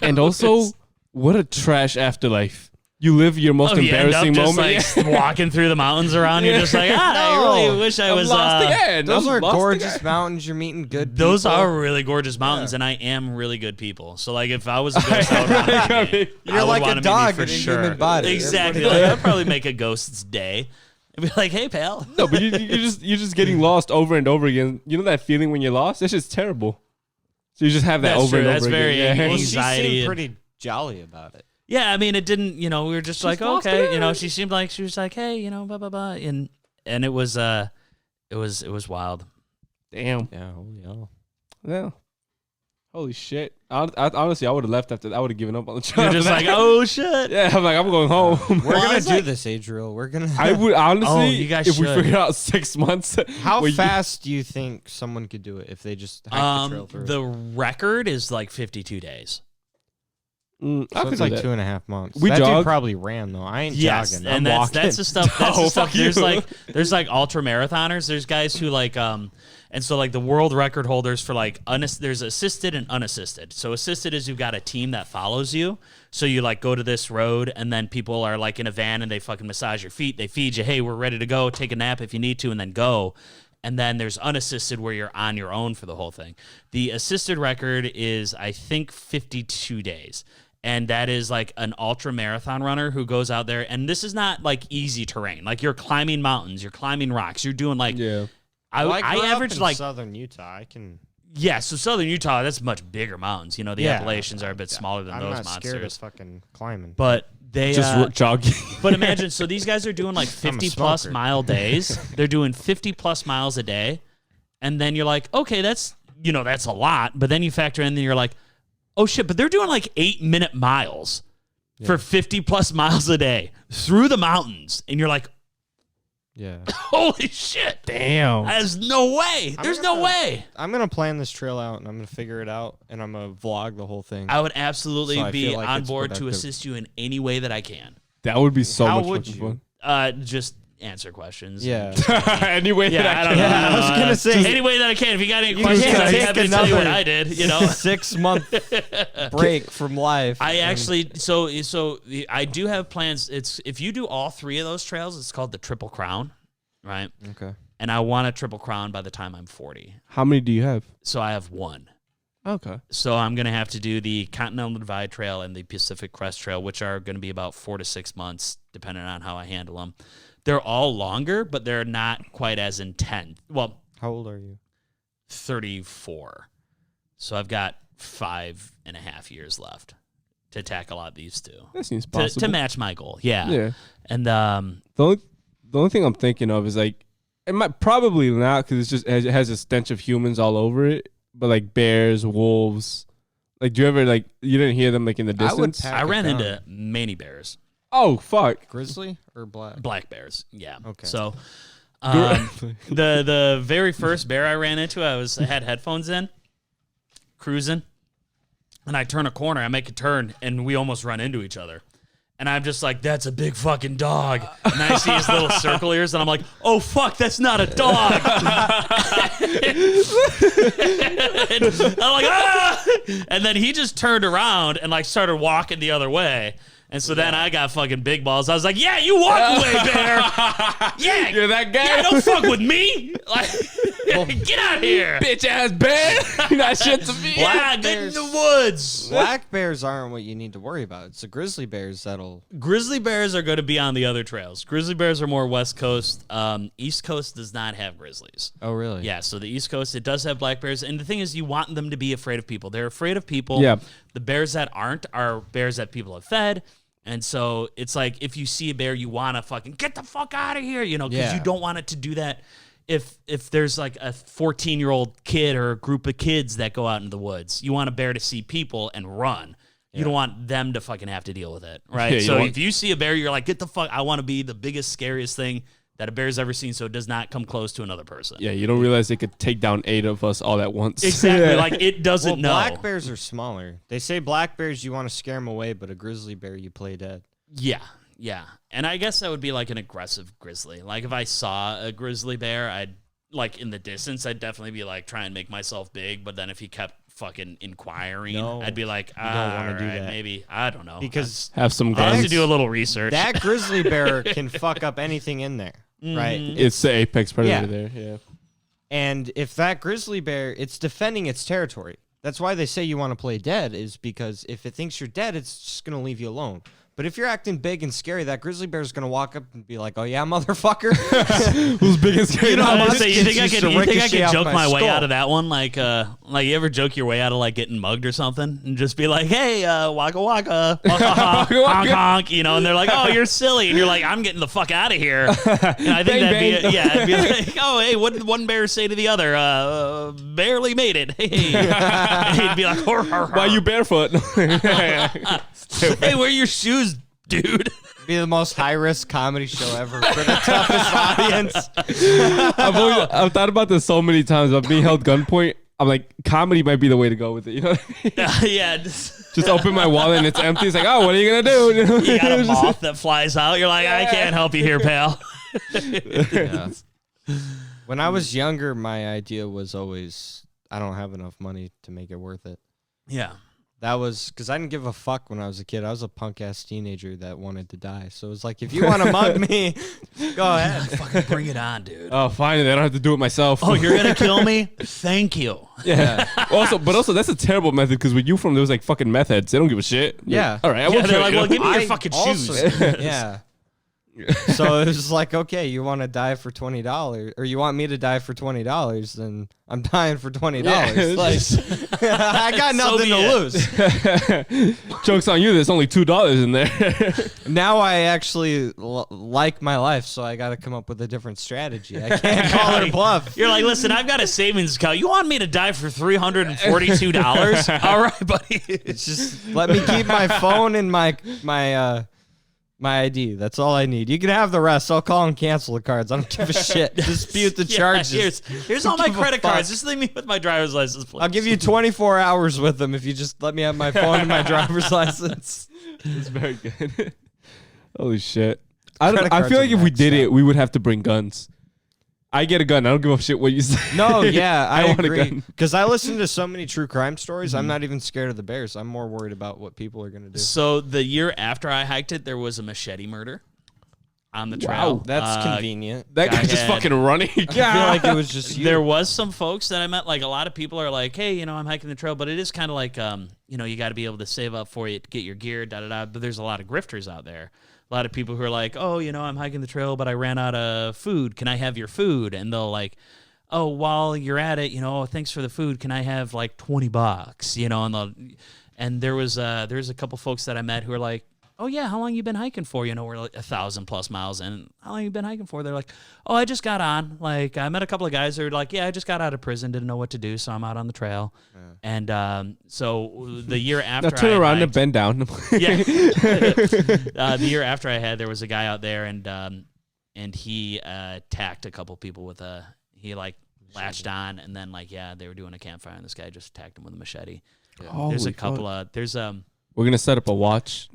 And also, what a trash afterlife. You live your most embarrassing moment. Just, like, walking through the mountains around. You're just like, I really wish I was lost again. Those are gorgeous mountains. You're meeting good people. Those are really gorgeous mountains, and I am really good people. So, like, if I was a ghost, I would You're like a dog in a human body. Exactly. Like, I'd probably make a ghost's day. I'd be like, hey, pal. No, but you're just getting lost over and over again. You know that feeling when you're lost? It's just terrible. So you just have that over and over again. That's very anxiety. She seemed pretty jolly about it. Yeah, I mean, it didn't, we were just like, okay, she seemed like she was like, hey, blah, blah, blah. And it was wild. Damn. Yeah, holy hell. Yeah. Holy shit. Honestly, I would have left after that. I would have given up on the trail. You're just like, oh, shit. Yeah, I'm like, I'm going home. We're going to do this, Adriel. We're going to. I would, honestly, you guys if should. we figure out 6 months. How fast do you think someone could do it if they just hike the trail through? The record is like 52 days. So it's like 2.5 months. We that jog. dude probably ran though. I ain't jogging. And I'm that's the stuff. That's the stuff. Fuck There's like ultra marathoners. There's guys who like and so like the world record holders for like there's assisted and unassisted. So assisted is you've got a team that follows you. So you like go to this road and then people are like in a van and they fucking massage your feet. They feed you. Hey, we're ready to go. Take a nap if you need to, and then go. And then there's unassisted where you're on your own for the whole thing. The assisted record is I think 52 days. And that is like an ultra marathon runner who goes out there. And this is not like easy terrain. Like you're climbing mountains, you're climbing rocks, you're doing like, I average like Southern Utah. I can. Yeah, so Southern Utah, that's much bigger mountains. You know, the Appalachians are a bit smaller than those I'm not scared of monsters. fucking climbing. But they just jogging. But imagine, so these guys are doing like 50-plus mile days. They're doing 50-plus miles a day. And then you're like, okay, that's a lot. But then you factor in, then you're like, oh, shit, but they're doing like 8-minute miles for 50-plus miles a day through the mountains. And you're like, yeah. holy shit. Damn. There's no way. There's no way. I'm going to plan this trail out, and I'm going to figure it out, and I'm going to vlog the whole thing. I would absolutely be like on it's board to productive. assist you in any way that I can. That would be so How much would fucking you? fun. Just answer questions. Yeah. Anyway, Yeah, I don't know. I was gonna say- any way that I can. If you got any You questions, can't I'm take happy to tell you what another- I did. You know, 6-month break from life. I actually so I do have plans. It's if you do all 3 of those trails, it's called the Triple Crown, right? Okay. And I want a Triple Crown by the time I'm 40. How many do you have? So I have 1. Okay. So I'm going to have to do the Continental Divide Trail and the Pacific Crest Trail, which are going to be about 4 to 6 months, depending on how I handle them. They're all longer, but they're not quite as intense. Well, How old are you? 34. So I've got 5.5 years left to tackle out these 2. That seems To possible. match my goal. Yeah. Yeah. And The only thing I'm thinking of is like it might probably not because it has a stench of humans all over it. But like bears, wolves, like do you ever like you didn't hear them like in the I would distance? pack I it ran down. into many bears. Oh fuck! Grizzly or black? Black bears. Yeah. Okay. So the very first bear I ran into, I had headphones in, cruising, and I turn a corner, I make a turn, and we almost run into each other. And I'm just like, that's a big fucking dog. And I see his little circle ears, and I'm like, oh, fuck, that's not a dog. And I'm like, ah! And then he just turned around and like started walking the other way. And so then I got fucking big balls. I was like, yeah, you walk away, bear. Yeah. You're that guy? Yeah, don't fuck with me. Like, get out of here. Bitch ass bear! That shit to me. Yeah, get in the woods. Black bears aren't what you need to worry about. It's the grizzly bears that'll. Grizzly bears are going to be on the other trails. Grizzly bears are more West Coast. East Coast does not have grizzlies. Oh, really? Yeah, so the East Coast, it does have black bears. And the thing is, you want them to be afraid of people. They're afraid of people. Yeah. The bears that aren't are bears that people have fed. And so it's like if you see a bear, you want to fucking get the fuck out of here, because Yeah. you don't want it to do that. If there's like a 14-year-old kid or a group of kids that go out into the woods, you want a bear to see people and run. You don't want them to fucking have to deal with it, right? Yeah, So if you see a bear, you're like, get the fuck. I want to be the biggest, scariest thing that a bear's ever seen, so it does not come close to another person. Yeah, you don't realize they could take down 8 of us all at once. Exactly. Yeah. Like it doesn't know. Black bears are smaller. They say black bears you want to scare them away, but a grizzly bear you play dead. Yeah, yeah. And I guess that would be like an aggressive grizzly. Like if I saw a grizzly bear, I'd like in the distance, I'd definitely be like try and make myself big. But then if he kept fucking inquiring, No, I'd be like, you don't wanna do that. maybe. I don't know. Because Have some I have guns. to do a little research. that grizzly bear can fuck up anything in there, right? It's the apex predator Yeah. there. Yeah. And if that grizzly bear, it's defending its territory. That's why they say you want to play dead, is because if it thinks you're dead, it's just going to leave you alone. But if you're acting big and scary, that grizzly bear is going to walk up and be like, oh, yeah, motherfucker. Who's big and scary? You know, I was how gonna say, you muskets think I used could, to you think I ricochet could off joke my way skull. out of that one? Like you ever joke your way out of like getting mugged or something, and just be like, "Hey, waka waka, honk honk," and they're like, "Oh, you're silly," and you're like, "I'm getting the fuck out of here." And I think Bang, that'd be bang. it'd be like, "Oh, hey, what did one bear say to the other? Barely made it." Hey, and he'd be like, "Hor, hor, hor." Why you barefoot? Hey, wear your shoes, dude. Be the most high-risk comedy show ever for the toughest audience. I've thought about this so many times. Of being held gunpoint, I'm like, comedy might be the way to go with it. You know what I mean? Yeah. Just, Just open my wallet and it's empty. It's like, oh, what are you gonna do? you got a moth that flies out. You're like, I can't help you here, pal. Yeah. When I was younger, my idea was always, I don't have enough money to make it worth it. Yeah. that was because I didn't give a fuck when I was a kid. I was a punk ass teenager that wanted to die. So it was like, if you want to mug me, go ahead. Fucking bring it on, dude. Oh, finally, I don't have to do it myself. Oh, you're gonna kill me? Thank you. Yeah. also, that's a terrible method because when you from there was like fucking meth heads. They don't give a shit. Yeah. All right. I Yeah, won't they're kill like, you. well, give me your I fucking also- shoes. Yeah. So it was like, okay, you want to die for $20, or you want me to die for $20? Then I'm dying for $20. Yeah, Like, I got So nothing be to lose. Joke's on you. There's only $2 in there. Now I actually like my life, so I got to come up with a different strategy. I can't call her bluff. You're like, listen, I've got a savings account. You want me to die for $342? All right, buddy. It's just let me keep my phone and my ID. That's all I need. You can have the rest. I'll call and cancel the cards. I don't give a shit. Dispute the Yeah, charges. here's all my Give a credit fuck. cards. Just leave me with my driver's license, please. I'll give you 24 hours with them if you just let me have my phone and my driver's license. It's very good. Holy shit. I Credit feel cards like are if we maxed did it, out. we would have to bring guns. I get a gun. I don't give a shit what you say. No, yeah, I want a agree. gun. Because I listen to so many true crime stories, I'm not even scared of the bears. I'm more worried about what people are going to do. So the year after I hiked it, there was a machete murder on the trail. Wow, That's convenient. That guy Guy just had- fucking running. I feel like it was just you. There was some folks that I met, like a lot of people are like, hey, I'm hiking the trail, but it is kind of like, you got to be able to save up for it, get your gear, da-da-da. But there's a lot of grifters out there. A lot of people who are like, oh, I'm hiking the trail, but I ran out of food. Can I have your food? And they'll like, oh, while you're at it, thanks for the food. Can I have like $20? And there was a couple folks that I met who are like, oh yeah, how long you been hiking for? We're like 1,000+ miles in. How long you been hiking for? They're like, oh, I just got on. Like I met a couple of guys that are like, yeah, I just got out of prison, didn't know what to do, so I'm out on the trail. And so the year after, Now turn I around hiked, and bend down. yeah. The year after I had, there was a guy out there, and he attacked a couple people with he like latched on, and then they were doing a campfire, and this guy just attacked him with a machete. There's a couple of We're gonna set up a watch.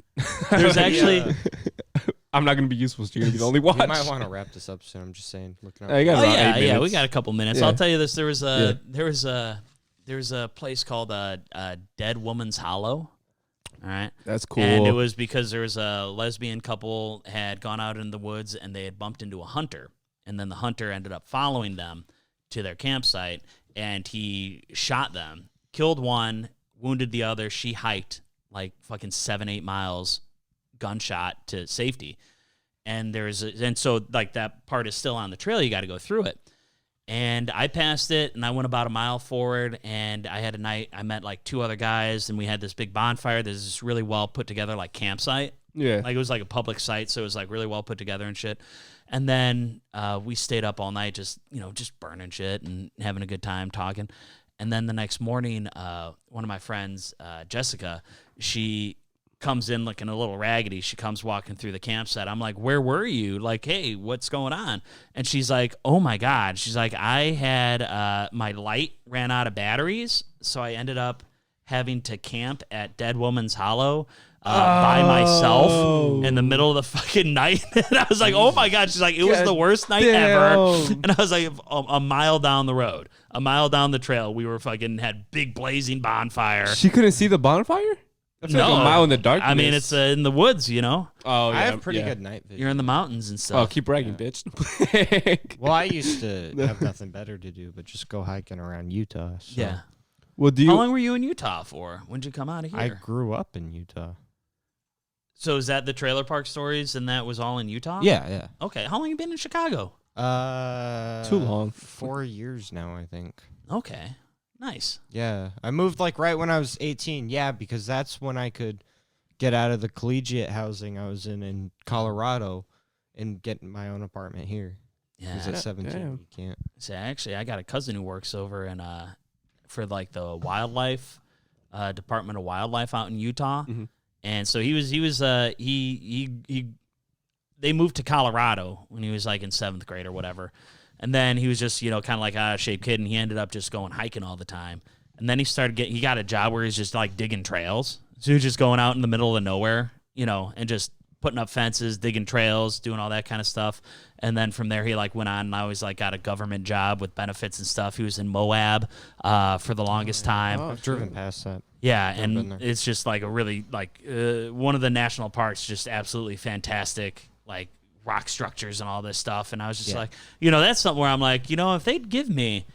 there's actually. I'm not gonna be useful. So you're gonna be the only watch. We might want to wrap this up soon. I'm just saying. Looking I got Oh about 8 yeah, minutes. we got a couple minutes. Yeah. I'll tell you this: there was a place called Dead Woman's Hollow. All right, That's cool. and it was because there was a lesbian couple had gone out in the woods and they had bumped into a hunter, and then the hunter ended up following them to their campsite, and he shot them, killed one, wounded the other. She hiked like fucking 7-8 miles, gunshot to safety. And so that part is still on the trail. You got to go through it. And I passed it, and I went about a mile forward, and I had a night. I met like 2 other guys, and we had this big bonfire. There's this really well put together like campsite. Yeah. Like it was like a public site, so it was like really well put together and shit. And then we stayed up all night, just burning shit and having a good time talking. And then the next morning, one of my friends, Jessica, she comes in looking a little raggedy. She comes walking through the campsite. I'm like, where were you? Like, hey, what's going on? And she's like, oh my God. She's like, I had my light ran out of batteries, so I ended up having to camp at Dead Woman's Hollow by myself in the middle of the fucking night. And I was like, oh my God. She's like, it was the worst night ever. And I was like, a mile down the road, a mile down the trail, we were fucking had big blazing bonfire. She couldn't see the bonfire? That's like a mile in the darkness. I mean, it's in the woods, Oh, yeah. I have pretty good night vision. You're in the mountains and Oh, stuff. keep bragging, bitch. Well, I used to have nothing better to do but just go hiking around Utah. So Yeah. Well, do How you? long were you in Utah for? When'd you come out of here? I grew up in Utah. So is that the trailer park stories, and that was all in Utah? Yeah. Okay. How long you been in Chicago? Too long. 4 years now, I think. Okay. Nice. Yeah. I moved like right when I was 18. Yeah, because that's when I could get out of the collegiate housing I was in Colorado and get my own apartment here. Because Yeah. at 17, damn. you can't. So actually, I got a cousin who works over in for like the wildlife Department of Wildlife out in Utah, and so they moved to Colorado when he was like in 7th grade or whatever, and then he was just kind of like out of shape kid, and he ended up just going hiking all the time, and then he got a job where he's just like digging trails, so he was just going out in the middle of nowhere, and just putting up fences, digging trails, doing all that kind of stuff. And then from there, he like went on and always like got a government job with benefits and stuff. He was in Moab for the longest time. Oh, I've driven past that. Yeah, been and there. it's just like a really like one of the national parks, just absolutely fantastic, like rock structures and all this stuff. And I was just like, that's something where I'm like, if they'd give me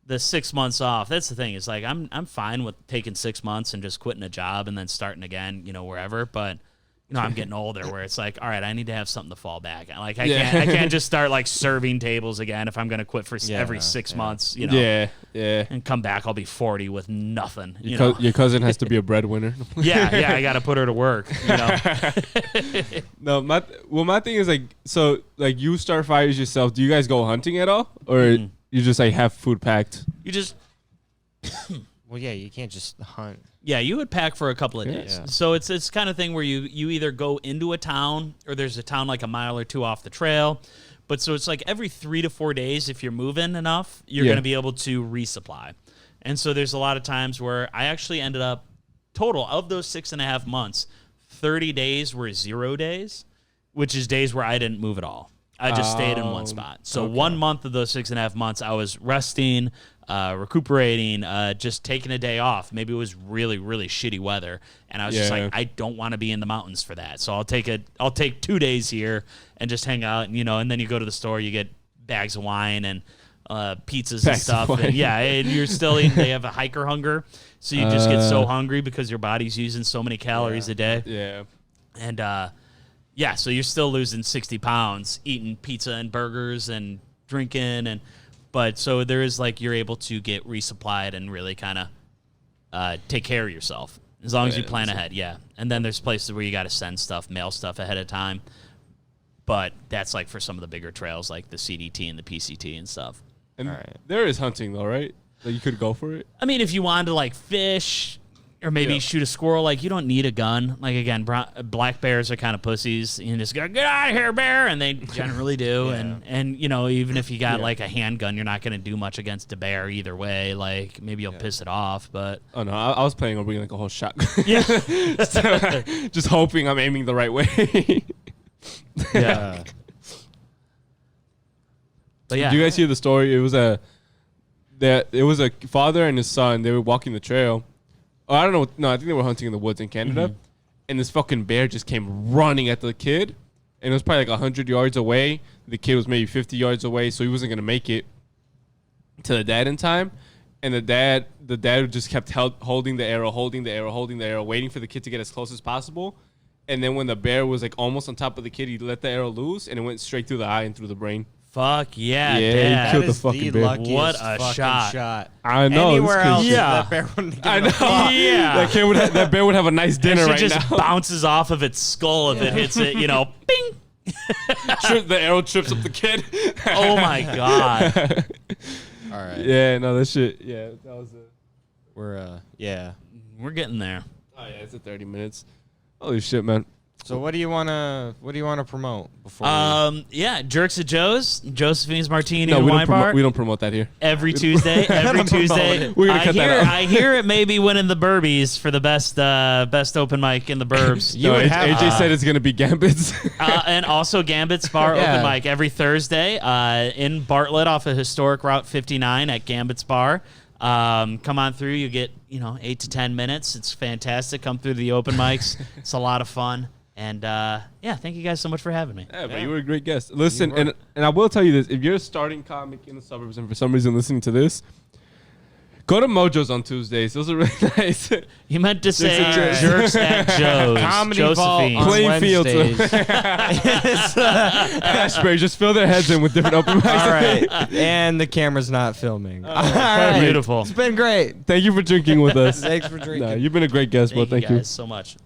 the 6 months off, that's the thing. It's like I'm fine with taking 6 months and just quitting a job and then starting again, wherever. But I'm getting older, where it's like, all right, I need to have something to fall back on. Like I can't just start like serving tables again if I'm gonna quit for every 6 months, Yeah. and come back. I'll be 40 with nothing. Your cousin has to be a breadwinner. Yeah, I got to put her to work. No, my thing is like, so like you start fires yourself. Do you guys go hunting at all, or you just like have food packed? You just Well, yeah, you can't just hunt. Yeah, you would pack for a couple of days. Yeah. So it's kind of thing where you either go into a town or there's a town like a mile or two off the trail. But so it's like every 3 to 4 days, if you're moving enough, you're going to be able to resupply. And so there's a lot of times where I actually ended up, total of those 6.5 months, 30 days were 0 days, which is days where I didn't move at all. I just stayed in one spot. So 1 month of those 6.5 months, I was resting, recuperating, just taking a day off. Maybe it was really, really shitty weather, and I was just like, I don't want to be in the mountains for that. So I'll take 2 days here and just hang out, and then you go to the store, you get bags of wine and pizzas and stuff. And and you're still eating. They have a hiker hunger, so you just get so hungry because your body's using so many calories a day. Yeah. And so you're still losing 60 pounds eating pizza and burgers and drinking but so there is like you're able to get resupplied and really kind of take care of yourself as long as you plan ahead. Yeah. And then there's places where you got to send stuff, mail stuff ahead of time. But that's like for some of the bigger trails like the CDT and the PCT and stuff. And there is hunting though, right? Like you could go for it. I mean, if you wanted to like fish or maybe shoot a squirrel, like you don't need a gun. Like again, black bears are kind of pussies. You just go, get out of here, bear, and they generally do. And even if you got like a handgun, you're not going to do much against a bear either way. Like maybe you'll piss it off, but oh no, I was planning on bringing like a whole shotgun. Yeah, just hoping I'm aiming the right way. Yeah. But yeah, Did you guys hear the story? It was a father and his son. They were walking the trail. Oh, I don't know. No, I think they were hunting in the woods in Canada. And this fucking bear just came running at the kid. And it was probably like 100 yards away. The kid was maybe 50 yards away, so he wasn't going to make it to the dad in time. And the dad just kept holding the arrow, waiting for the kid to get as close as possible. And then when the bear was like almost on top of the kid, he let the arrow loose, and it went straight through the eye and through the brain. fuck yeah, Yeah, Dad. he killed That the is fucking the bear. luckiest What a fucking shot. I know. Anywhere else, Yeah. that bear wouldn't have I given know. a fuck. Yeah. That bear would have a nice dinner It right just now. bounces off of its skull if it hits it, bing. The arrow trips up the kid. Oh my god. All right. Yeah, no, that shit. Yeah, that was it. We're We're getting there. Oh yeah, it's at 30 minutes. Holy shit, man. So what do you wanna promote before? Jerks at Joe's, Josephine's Martini No, and we Wine Bar. don't promote that here. Every Tuesday. We're gonna cut that out. I hear it may be winning the Burbies for the best open mic in the Burbs. You would have- AJ said it's gonna be Gambit's. And also Gambit's Bar Yeah. open mic every Thursday in Bartlett off of historic Route 59 at Gambit's Bar. Come on through. You get 8 to 10 minutes. It's fantastic. Come through to the open mics. It's a lot of fun. And thank you guys so much for having me. Yeah, but you were a great guest. Listen, and I will tell you this: if you're a starting comic in the suburbs and for some reason listening to this, go to Mojo's on Tuesdays. Those are really nice. You meant to say at Joe's. Jerks at Joe's. Comedy Vault Josephine. on Plain fields. Wednesdays. Ashbury, just fill their heads in with different open mics. All right, and the camera's not filming. All right. Beautiful. It's been great. Thank you for drinking with us. Thanks for drinking. No, you've been a great guest, bro. Thank you Thank you. guys so much.